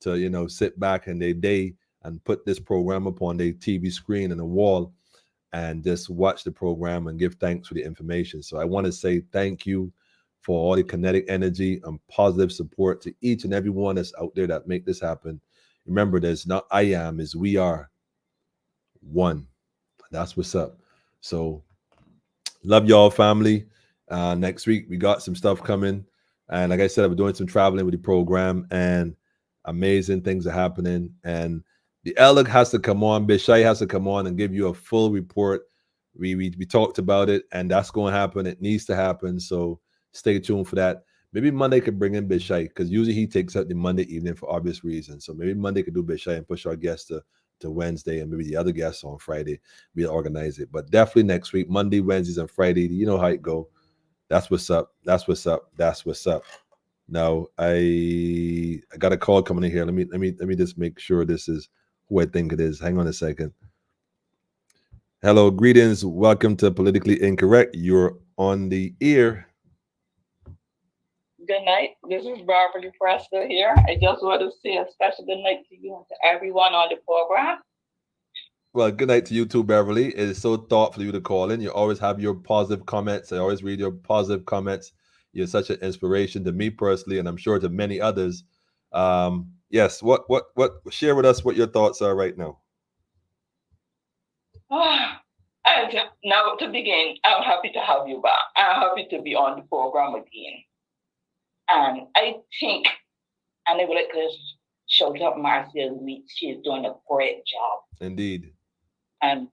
to, you know, sit back in their day and put this program up on their TV screen and the wall and just watch the program and give thanks for the information. So I want to say thank you for all the kinetic energy and positive support to each and every one that's out there that make this happen. Remember, there's not I am, is we are one. That's what's up. So love y'all, family. Next week, we got some stuff coming. And like I said, I'm doing some traveling with the program and amazing things are happening. And the Elk has to come on, Bishai has to come on and give you a full report. We talked about it and that's going to happen. It needs to happen. So stay tuned for that. Maybe Monday could bring in Bishai because usually he takes out the Monday evening for obvious reasons. So maybe Monday could do Bishai and push our guests to Wednesday and maybe the other guests on Friday. We'll organize it. But definitely next week, Monday, Wednesdays, and Friday. You know how it go. That's what's up. Now I got a call coming in here. Let me just make sure this is who I think it is. Hang on a second. Hello, greetings. Welcome to Politically Incorrect. You're on the ear. Good night. This is Beverly Preston here. I just want to say a special good night to you and to everyone on the program. Well, good night to you too, Beverly. It is so thoughtful of you to call in. You always have your positive comments. I always read your positive comments. You're such an inspiration to me personally, and I'm sure to many others. Yes, what share with us what your thoughts are right now. Now to begin, I'm happy to have you back. I'm happy to be on the program again. And I think, and I would like to shout out Marcia Lee. She's doing a great job. Indeed. And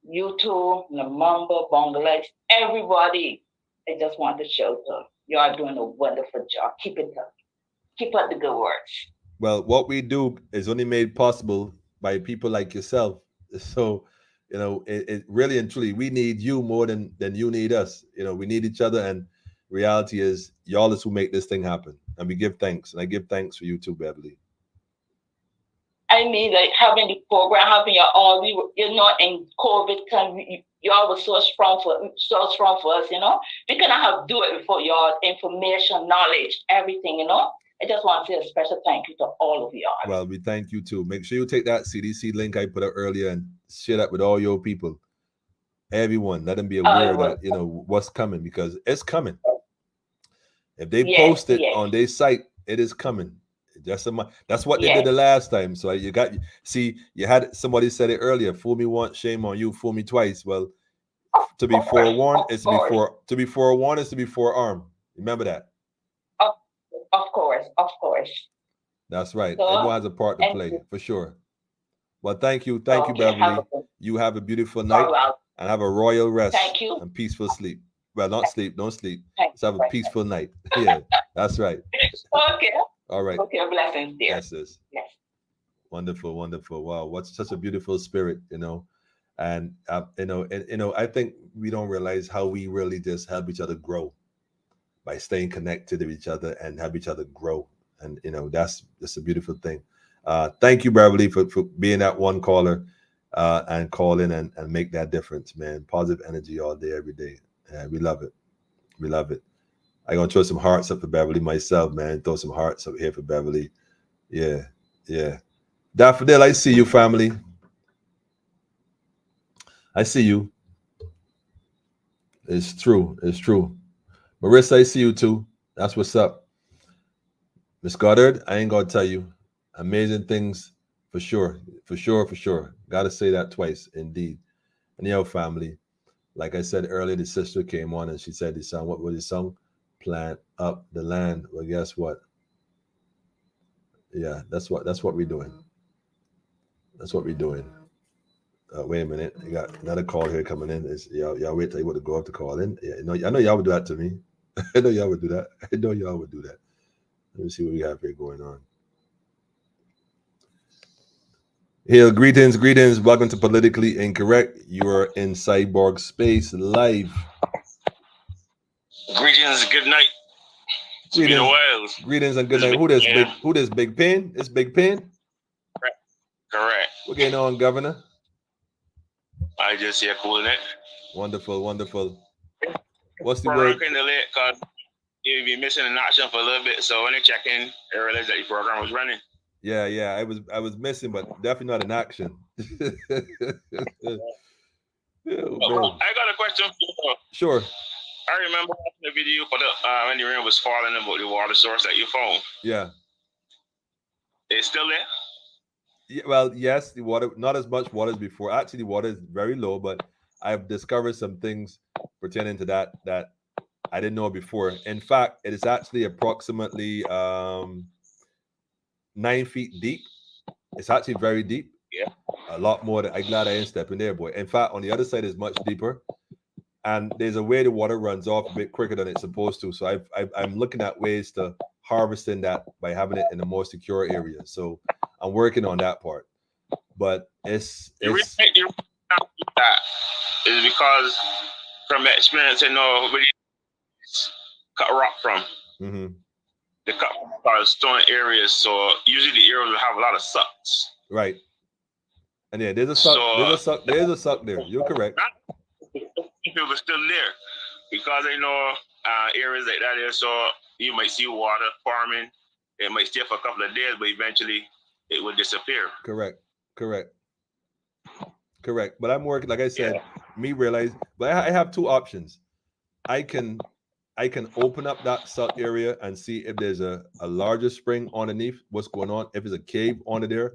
you too, Namamba, Bangladesh, everybody. I just want to shout out. You are doing a wonderful job. Keep it up. Keep up the good works. Well, what we do is only made possible by people like yourself. So, you know, it really and truly, we need you more than you need us. You know, we need each other. And reality is y'all is who make this thing happen. And we give thanks. And I give thanks for you too, Beverly. I I mean, like having the program, having your all, you know, in COVID time, y'all was so strong for us, you know. We cannot have do it for your information, knowledge, everything, you know. I just want to say a special thank you to all of y'all. Well, we thank you too. Make sure you take that CDC link I put up earlier and share that with all your people. Everyone, let them be aware that, you know, what's coming, because it's coming. If they post it on their site, it is coming. That's what they did the last time. So you had somebody said it earlier. Fool me once, shame on you. Fool me twice. Well, to be forewarned is to be forewarned is to be forearmed. Remember that. Of course. That's right. So, everyone has a part to play for sure. Well, thank you, Beverly. You have a beautiful night and have a royal rest. Thank you. And peaceful sleep. Well, don't sleep. Let's have a peaceful night. Yeah, that's right. Okay. All right. Okay, blessings, dear. Yes, sis. Yes. Wonderful. Wow, what's such a beautiful spirit, you know. And I think we don't realize how we really just help each other grow by staying connected to each other and have each other grow. And you know, that's a beautiful thing. Thank you, Beverly, for being that one caller and call in and make that difference, man. Positive energy all day, every day. We love it. I'm gonna throw some hearts up for Beverly myself, man. Throw some hearts up here for Beverly. Yeah. Daffodil, I see you, family. I see you. It's true. Marissa, I see you too. That's what's up. Miss Goddard, I ain't gonna tell you. Amazing things for sure. Gotta say that twice, indeed. And yo, family, like I said earlier, the sister came on and she said the song, what was the song? Plant up the land. Well, guess what? Yeah, that's what we're doing. Wait a minute, you got another call here coming in. Is y'all wait till you want to go up to call in? Yeah, I know y'all would do that to me. I know y'all would do that. Let me see what we have here going on. Here, greetings. Welcome to Politically Incorrect. You are in Cyborg Space live. Greetings, good night. It's been a while. Greetings and good night. Who this Big Pen? It's Big Pen? Correct. What's going on, Governor? I just here cooling it. Wonderful. What's the word? Working the late because you've been missing in action for a little bit. So when I check in, I realized that your program was running. Yeah. I was missing, but definitely not in action. I got a question for you. Sure. I remember watching the video for when the rain was falling about the water source that you found. Yeah. It's still there? Yeah, well, yes, the water, not as much water as before. Actually, the water is very low, but I've discovered some things pertaining to that I didn't know before. In fact, it is actually approximately 9 feet deep. It's actually very deep. Yeah. A lot more than I'm glad I ain't stepping there, boy. In fact, on the other side is much deeper. And there's a way the water runs off a bit quicker than it's supposed to. So I'm looking at ways to harvesting that by having it in a more secure area. So I'm working on that part. But it's the reason that is because from experience, I know where cut rock from. Mm-hmm. They cut stone areas, so usually the areas will have a lot of sucks. Right. And yeah, there's a suck there. You're correct. People are still there because I know areas like that there, so you might see water farming. It might stay for a couple of days, but eventually it will disappear. Correct. But I'm working, like I said, me realize, but I have two options. I can open up that suck area and see if there's a larger spring underneath, what's going on. If there's a cave under there,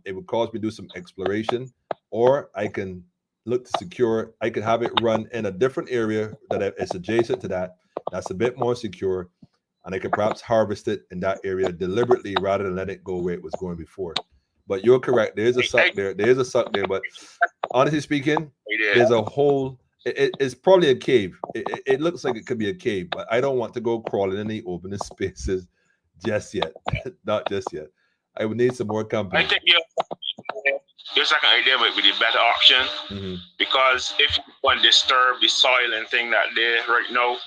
it would cause me to do some exploration, or I can look to secure. I could have it run in a different area that is adjacent to that. That's a bit more secure, and I could perhaps harvest it in that area deliberately rather than let it go where it was going before. But you're correct. There is a suck there. But honestly speaking, there's a hole. It's probably a cave. It looks like it could be a cave, but I don't want to go crawling in any open spaces just yet. Not just yet. I would need some more company. I think your second idea might be the better option, because if you want to disturb the soil and thing that there right now,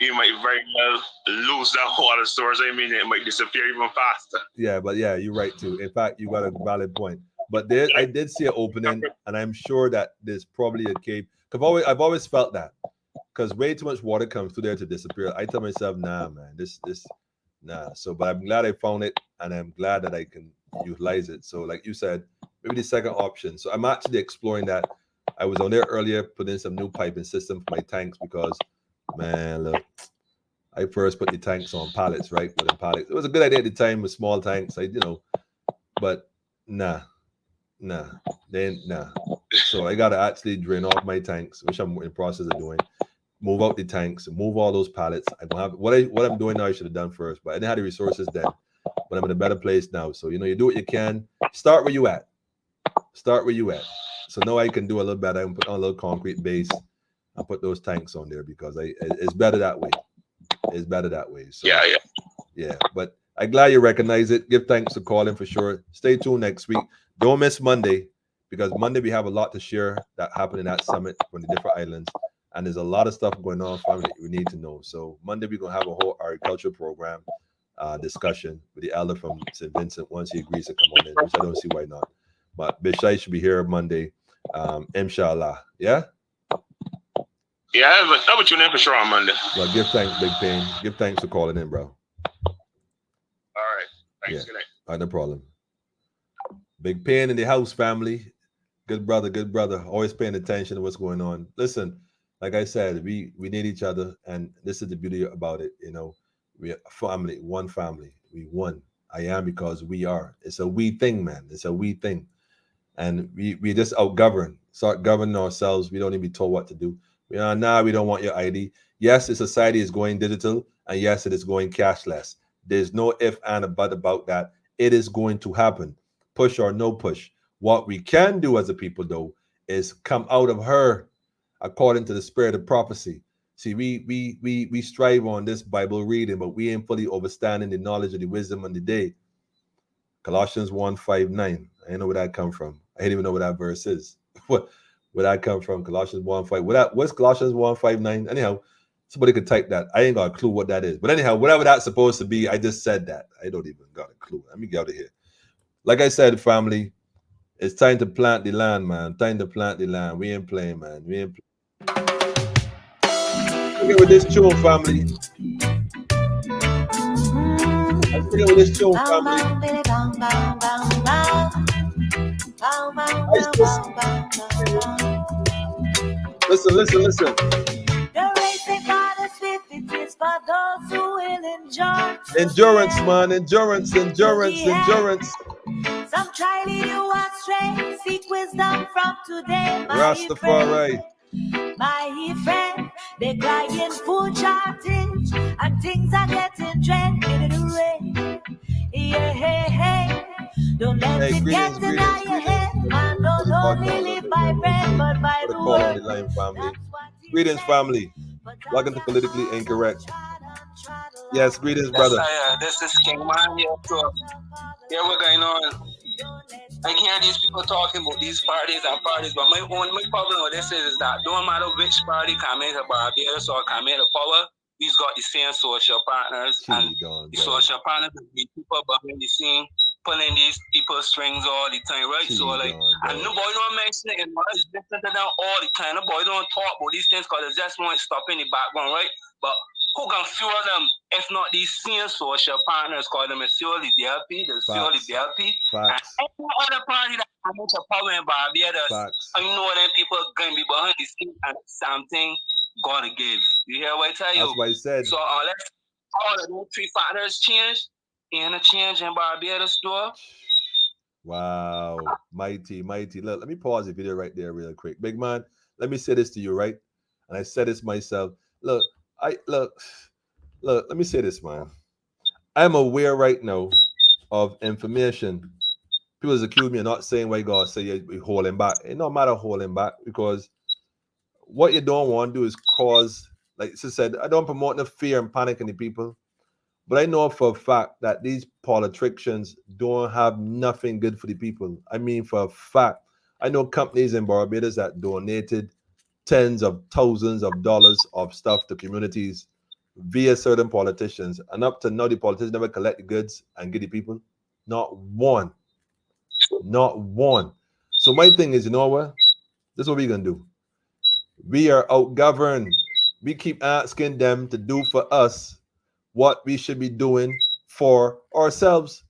you might very well lose that water source. I mean, it might disappear even faster. Yeah, but yeah, you're right too. In fact, you got a valid point. But I did see an opening, and I'm sure that there's probably a cave. I've always felt that, because way too much water comes through there to disappear. I tell myself, nah, man, nah. So, but I'm glad I found it, and I'm glad that I can utilize it. So, like you said, maybe the second option. So I'm actually exploring that. I was on there earlier, putting some new piping system for my tanks because, man, look, I first put the tanks on pallets, right? With the pallets, it was a good idea at the time with small tanks, but nah. So I gotta actually drain off my tanks, which I'm in the process of doing. Move out the tanks, move all those pallets. I don't have what I'm doing now. I should have done first, but I didn't have the resources then. But I'm in a better place now. So you do what you can. Start where you at. So now I can do a little better and put on a little concrete base and put those tanks on there because it's better that way. So yeah. But I'm glad you recognize it. Give thanks for calling for sure. Stay tuned next week. Don't miss Monday, because Monday we have a lot to share that happened in that summit from the different islands. And there's a lot of stuff going on, family, that we need to know. So Monday we're going to have a whole agriculture program discussion with the elder from St. Vincent once he agrees to come on in, which I don't see why not. But Bishai should be here Monday, inshallah. Yeah? Yeah, I will tune in for sure on Monday. Well, give thanks, Big Pain. Give thanks for calling in, bro. All right. Thanks. Yeah. Good night. All right, no problem. Big Pain in the house, family. Good brother. Always paying attention to what's going on. Listen, like I said, we need each other, and this is the beauty about it. We are a family, one family. We won. I am because we are. It's a we thing, man. It's a we thing. And we just outgovern. Start governing ourselves. We don't need to be told what to do. We don't want your ID. Yes, the society is going digital, and yes, it is going cashless. There's no if and a but about that. It is going to happen. Push or no push. What we can do as a people, though, is come out of her according to the spirit of prophecy. See, we strive on this Bible reading, but we ain't fully understanding the knowledge of the wisdom of the day. Colossians 1:5-9. I know where that come from. I didn't even know what that verse is. Where that come from? Colossians 1:5. What's Colossians 1:5-9? Anyhow, somebody could type that. I ain't got a clue what that is. But anyhow, whatever that's supposed to be, I just said that. I don't even got a clue. Let me get out of here. Like I said, family, it's time to plant the land, man. Time to plant the land. We ain't playing, man. We ain't playing. Look at with this tune, family. Let's forget with this tune, family. Listen. The race they fought is fit, it is for those who will endure. Endurance, man. Endurance. Some try lead you astray. Seek wisdom from today, my Rastafari. My friend, they crying food shortage, and things are getting dread in the rain. Yeah, hey. Don't let it get in your head. Man, don't only live by bread, but by the word. Greetings, family. Welcome to Politically Incorrect. Yes, greetings, brother. This is King Man here. So, here we're going on. I hear these people talking about these parties, but my problem with this is that don't matter which party come into Barbados or come into power, we've got the same social partners, and the social partners will be people behind the scene pulling these people's strings all the time, right? And nobody don't mention it, and it's listen to them all the time. Nobody don't talk about these things because they just want to stop in the background, right? But who can fuel them if not these same social partners? Call them fuel the DLP, fuel the DLP, and any other party that comes into power in Barbados. And you know them people going to be behind the scene and something gonna give. You hear what I tell you? That's what I said. So unless all of those three factors change, ain't a change in Barbados store. Wow, mighty. Look, let me pause the video right there real quick. Big man, let me say this to you, right? And I said this myself. Look, let me say this, man. I'm aware right now of information. People accuse me of not saying what you gotta say, you're holding back. It don't matter holding back, because what you don't want to do is cause, like she said, I don't promote the fear and panic in the people. But I know for a fact that these politicians don't have nothing good for the people. I mean, for a fact, I know companies in Barbados that donated tens of thousands of dollars of stuff to communities via certain politicians, and up to now the politicians never collect the goods and give the people? Not one. Not one. So my thing is, you know what? This is what we're gonna do. We are outgoverned. We keep asking them to do for us what we should be doing for ourselves.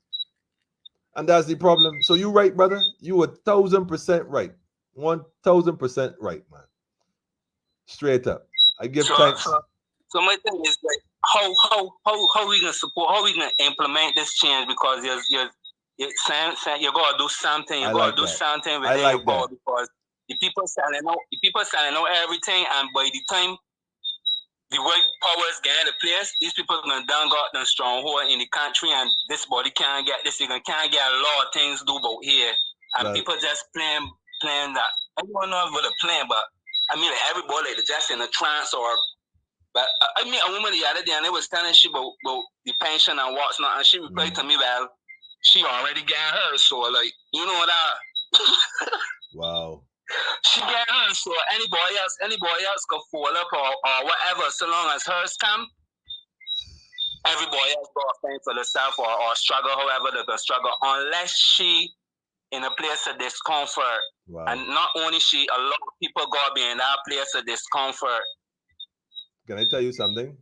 And that's the problem. So you right, brother. You 1,000% right. 1,000% right, man. Straight up. I give thanks. So my thing is like, how we gonna support? How we gonna implement this change? Because you're gonna do something. You're gonna do something with your board, because the people selling out everything, and by the time the white powers get in the place, these people are gonna done got them stronghold in the country, and this body can't get this. You can't get a lot of things do about here, and people just playing that. I don't know what they're playing, but I mean, like, everybody like just in a trance or. But I mean, a woman the other day, and they was telling she about the pension and what's not, and she replied to me, well, she already got hers, so like, you know that. Wow. She got hers, so anybody else could fall up or whatever, so long as hers come. Everybody else got things for themselves or struggle, however they can struggle, unless she in a place of discomfort. Wow. And not only she, a lot of people got to be in that place of discomfort. Can I tell you something?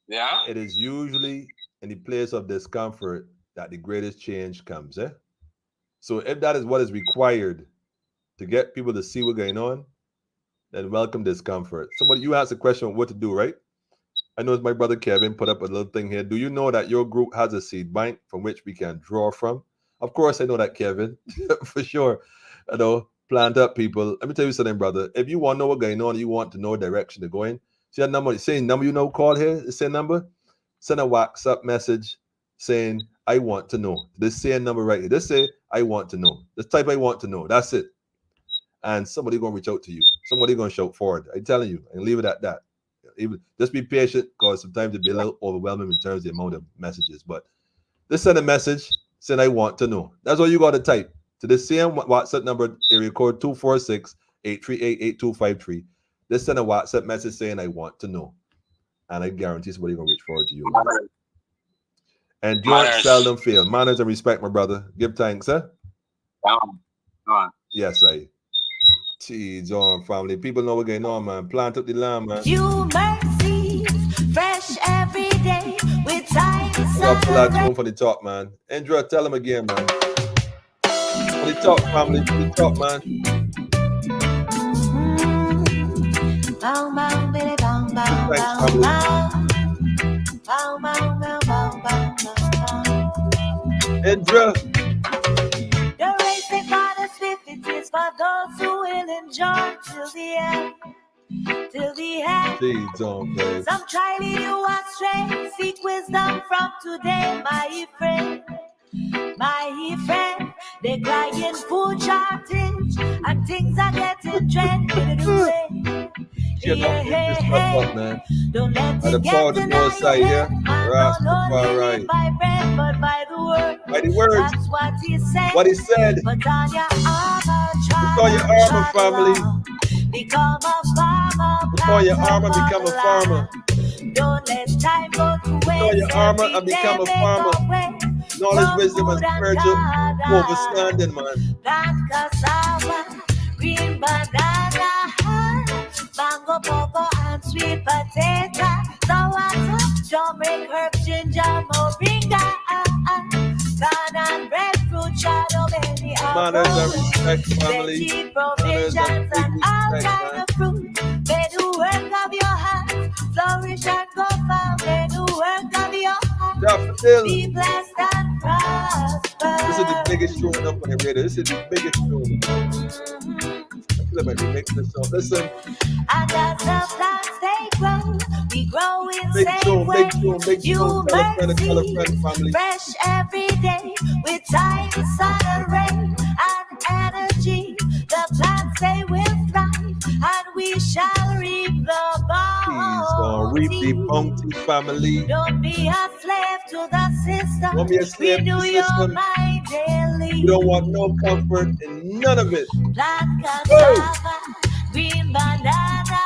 Yeah. It is usually in the place of discomfort that the greatest change comes. So if that is what is required to get people to see what's going on, then welcome discomfort. Somebody, you asked a question what to do, right? I know it's my brother Kevin put up a little thing here. Do you know that your group has a seed bank from which we can draw from? Of course, I know that, Kevin, for sure. You know, plant up, people. Let me tell you something, brother. If you want to know what's going on, you want to know direction to go in, see that number, same number you know called here, the same number, send a WhatsApp message saying, I want to know. This same number right here. Just say, I want to know. Just type I want to know. That's it. And somebody going to reach out to you. Somebody going to shout forward. I'm telling you, and leave it at that. Just be patient, because sometimes it be a little overwhelming in terms of the amount of messages. But just send a message saying, I want to know. That's all you got to type. To the same WhatsApp number, area code 246-838-8253. Just send a WhatsApp message saying, I want to know. And I guarantee somebody going to reach forward to you. And don't seldom fail. Manners and respect, my brother. Give thanks, huh? Yes, I. Jeez, on family. People know what's going on, man. Plant up the land, man. New mercies, fresh every day with time. For the talk, man. Andrew, tell them again, man. For the talk, family. For the talk, man. Andrew. The race they got us with, it is for those who will enjoy till the end. Till the end. Jeez, on, babe. Some try lead you astray. Seek wisdom from today, my friend. My friend, they crying food shortage and things are getting trending away. Man. Don't let it get to know side here. Rastafari. By bread, but by the word. By the words. That's what he said. What he said. Put on your armor, put on your armor, family. Become a farmer. Put on your armor, become a farmer. Don't let time go to waste. Put on your armor and become a farmer. Knowledge, wisdom, and spiritual overstanding, man. Plant cassava, green banana, mango, cocoa, and sweet potato. Sour, turmeric, herb, ginger, moringa, corn and breadfruit, shadow, belly, manners and respect, family. veggie provisions, and all kind of fruit. May the work of your hands flourish and go far. May the work of your hands be blessed and prosper. This is the biggest show up on the radio. This is the biggest show. Listen. And as the plants they grow, we grow in Big same show, way. big You show. Tell a friend, family. fresh every day with time, sun and rain and energy. The plants they will thrive, and we shall reap the Please, reap the bounty, family. Don't be a slave to the system. Don't be a slave to the system. Mind daily. You don't want no comfort in none of it. Plant cassava, green banana,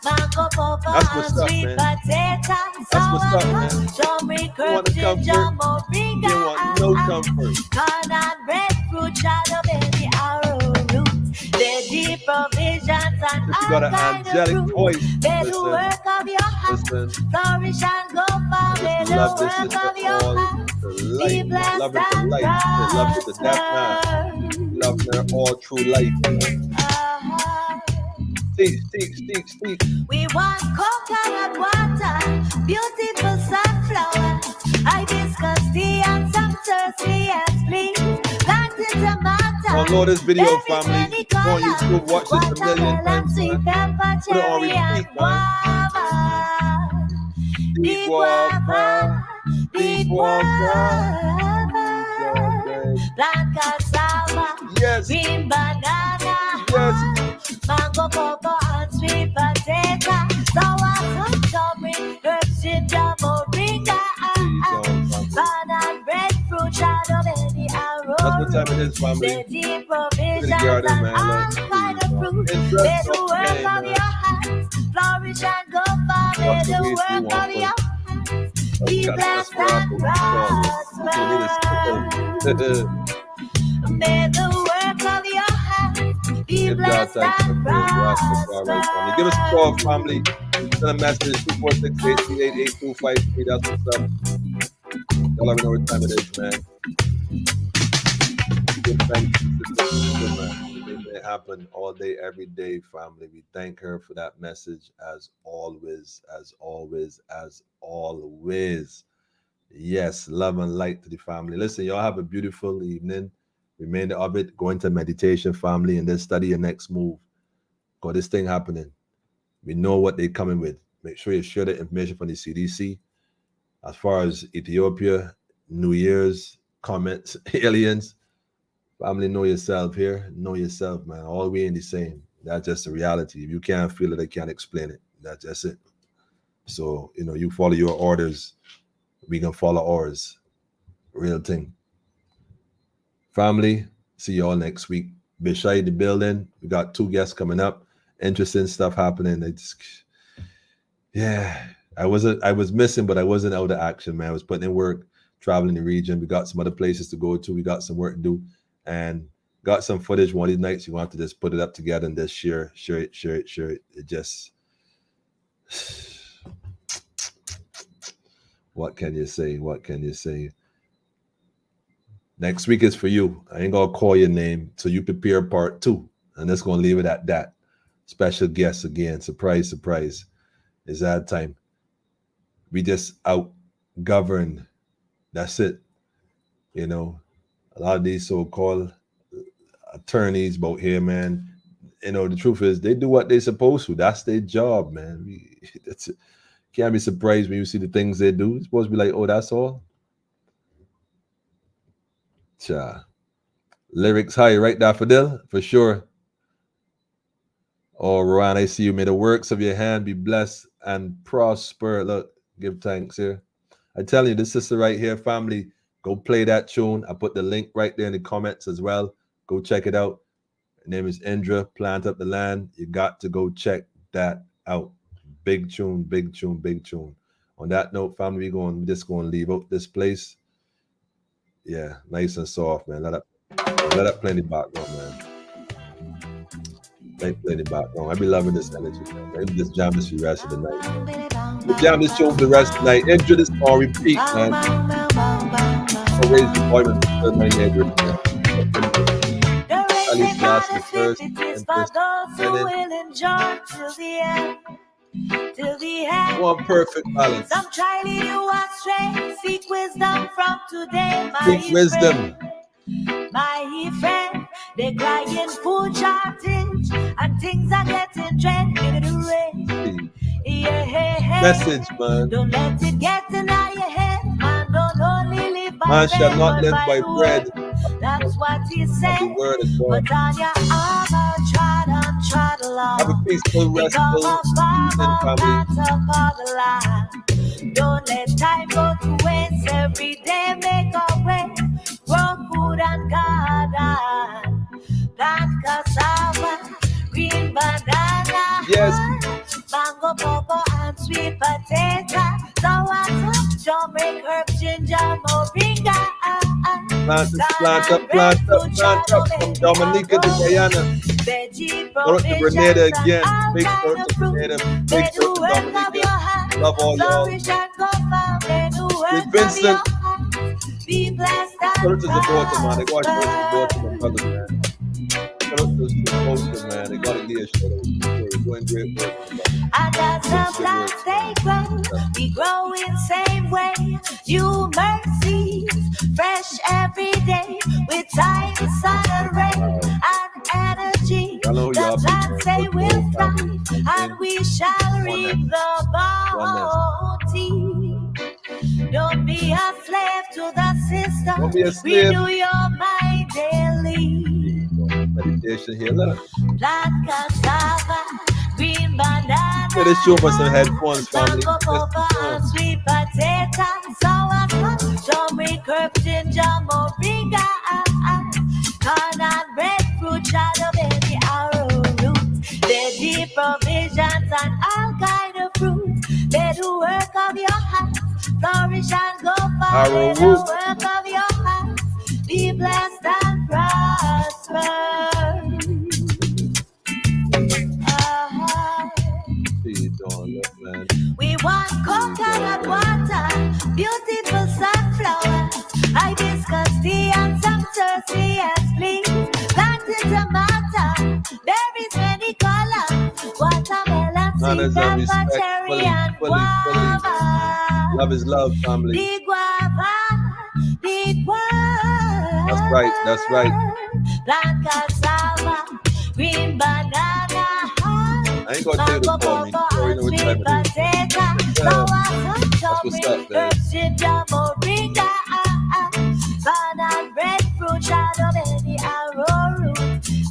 mango, cocoa, That's what's up, sweet man. potato, That's what's up, sour, man. turmeric, You want the ginger, comfort? moringa, You want no comfort. corn and breadfruit, shadow, baby, arrowroot, veggie provisions and If you all got an kind of angelic fruit. voice, May the listen, work of your hands listen. flourish and go far. I May just the love this work sister of your all hands her be life. blessed Love her to and life. I love her to death now. prosper. Love her all through life, man. Steep. We want coconut water, beautiful sunflower, hibiscus tea and some thirsty yes, please. Planted tomato. Download this video, berries, family. many Go on YouTube, watch this a million watermelon, times, sweet man. pepper, Put it on cherry, repeat, and man. guava. Big guava, Big guava, black cassava, yes, green banana, yes. mango, cocoa, and sweet potato, sour, turmeric, herbs, ginger, moringa, banana, breadfruit, shadow, baby, That's what time it is, family. veggie provisions, the garden, and man. all kind of fruit. It's May just the up, work man, of your hands flourish and go far. May What's the the ways we work want of your one? be That's blessed what I and prosper. May the work of your hands be Give God blessed thanks and and praise. Rastafari, family. Give us a call, family. Send a message 246-838-8253. That's what's up. Y'all already know what time it is, man. Give thanks to Sister, man. Make it happen all day, every day, family. We thank her for that message as always, as always, as always. Yes, love and light to the family. Listen, y'all have a beautiful evening. Remainder of it, go into meditation, family, and then study your next move. Got this thing happening. We know what they're coming with. Make sure you share the information from the CDC. As far as Ethiopia, New Year's, comments, aliens, family, know yourself here. Know yourself, man. All we in the same. That's just the reality. If you can't feel it, I can't explain it. That's just it. So, you follow your orders. We can follow ours. Real thing. Family, see y'all next week. Beside the building, we got 2 guests coming up. Interesting stuff happening. I was missing, but I wasn't out of action, man. I was putting in work, traveling the region. We got some other places to go to. We got some work to do, and got some footage one of these nights. You want to just put it up together and just share it. It just, what can you say? What can you say? Next week is for you. I ain't gonna call your name, so you prepare part 2, and that's gonna leave it at that. Special guests again. Surprise, surprise. It's that time. We just out-governed. That's it. A lot of these so-called attorneys out here, man. The truth is they do what they're supposed to. That's their job, man. Can't be surprised when you see the things they do. It's supposed to be like, oh, that's all. Cha. Lyrics high, right, Daffodil? For sure. Oh, Rowan, I see you. May the works of your hand be blessed and prosper. Look, give thanks here. I tell you, this sister right here, family, go play that tune. I put the link right there in the comments as well. Go check it out. Her name is Indra, Plant Up the Land. You got to go check that out. Big tune, big tune, big tune. On that note, family, we're just going to leave out this place. Yeah, nice and soft, man. Let that play in the background, man. Let it play in the background. I be loving this energy, man. Maybe just jam this for the rest of the night. We jam this tune for the rest of the night. Intro this on repeat, man. Always deployment for 98 man. At least last the first and till the end. One perfect balance. Some try lead you astray. Seek wisdom from today, my Seek wisdom. My friend, they crying food shortage and things are getting dread. Give it a rain. Yeah. Message, man. Don't let it get in your head, man. Don't only live by man bread, shall not live by the bread. That's what he said. The word of God. But on your armor, trod along. Have a peaceful, restful evening, family. Don't let time go to waste. Every day make a way. Grow food and garden. Plant cassava, green banana. Yes. mango, cocoa, and sweet potato. Sour, turmeric, herbs, ginger, moringa. Plant up from Dominica to Guyana. Go to Grenada again. Big church to Grenada, big church to Dominica. Love all y'all. With Vincent, church is a daughter, man. They got to go to my brother, man. Church is the poster, man. They got to get a shout out. We're doing great work. And as the plants they grow, we grow in same way. New mercies, fresh every day, with time, sun, and rain, and energy. The plants they will thrive, and we shall reap the bounty. Don't be a slave to the system. Don't be a slave. Renew your mind daily. Meditation here, look. Plant cassava, green banana. Yeah, they show us some headphones, family. Mango, cocoa, and sweet potato. Sour, turmeric, herbs, ginger, moringa. Corn and breadfruit, shadow, baby, arrowroot. Veggie provisions and all kind of fruits. Let the work of your hands flourish and go far. Let the work of your hands be blessed and prosper. We want coconut water, beautiful sunflowers, hibiscus tea and some turkey, yes please. Planted tomato, berries many colors, watermelon, sweet pepper, cherry and guava. Love is love, family. Big guava, big guava. That's right, that's right. Plant cassava, green banana. I ain't gonna tell you this for me. You already know what time it is. That's what's up, man. Ginger, moringa, banana, breadfruit, shadow, baby, arrowroot,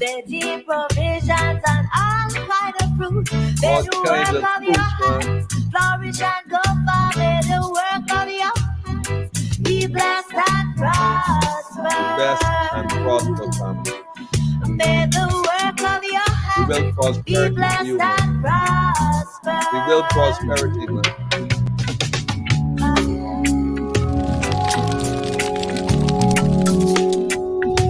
veggie provisions and all kind of fruit. May the work of your hands flourish and go far. May the work of your hands be blessed and prosper. Be blessed and prosper, family. May the work of your hands we will prosperity be blessed you, and prosper. We will prosperity, man.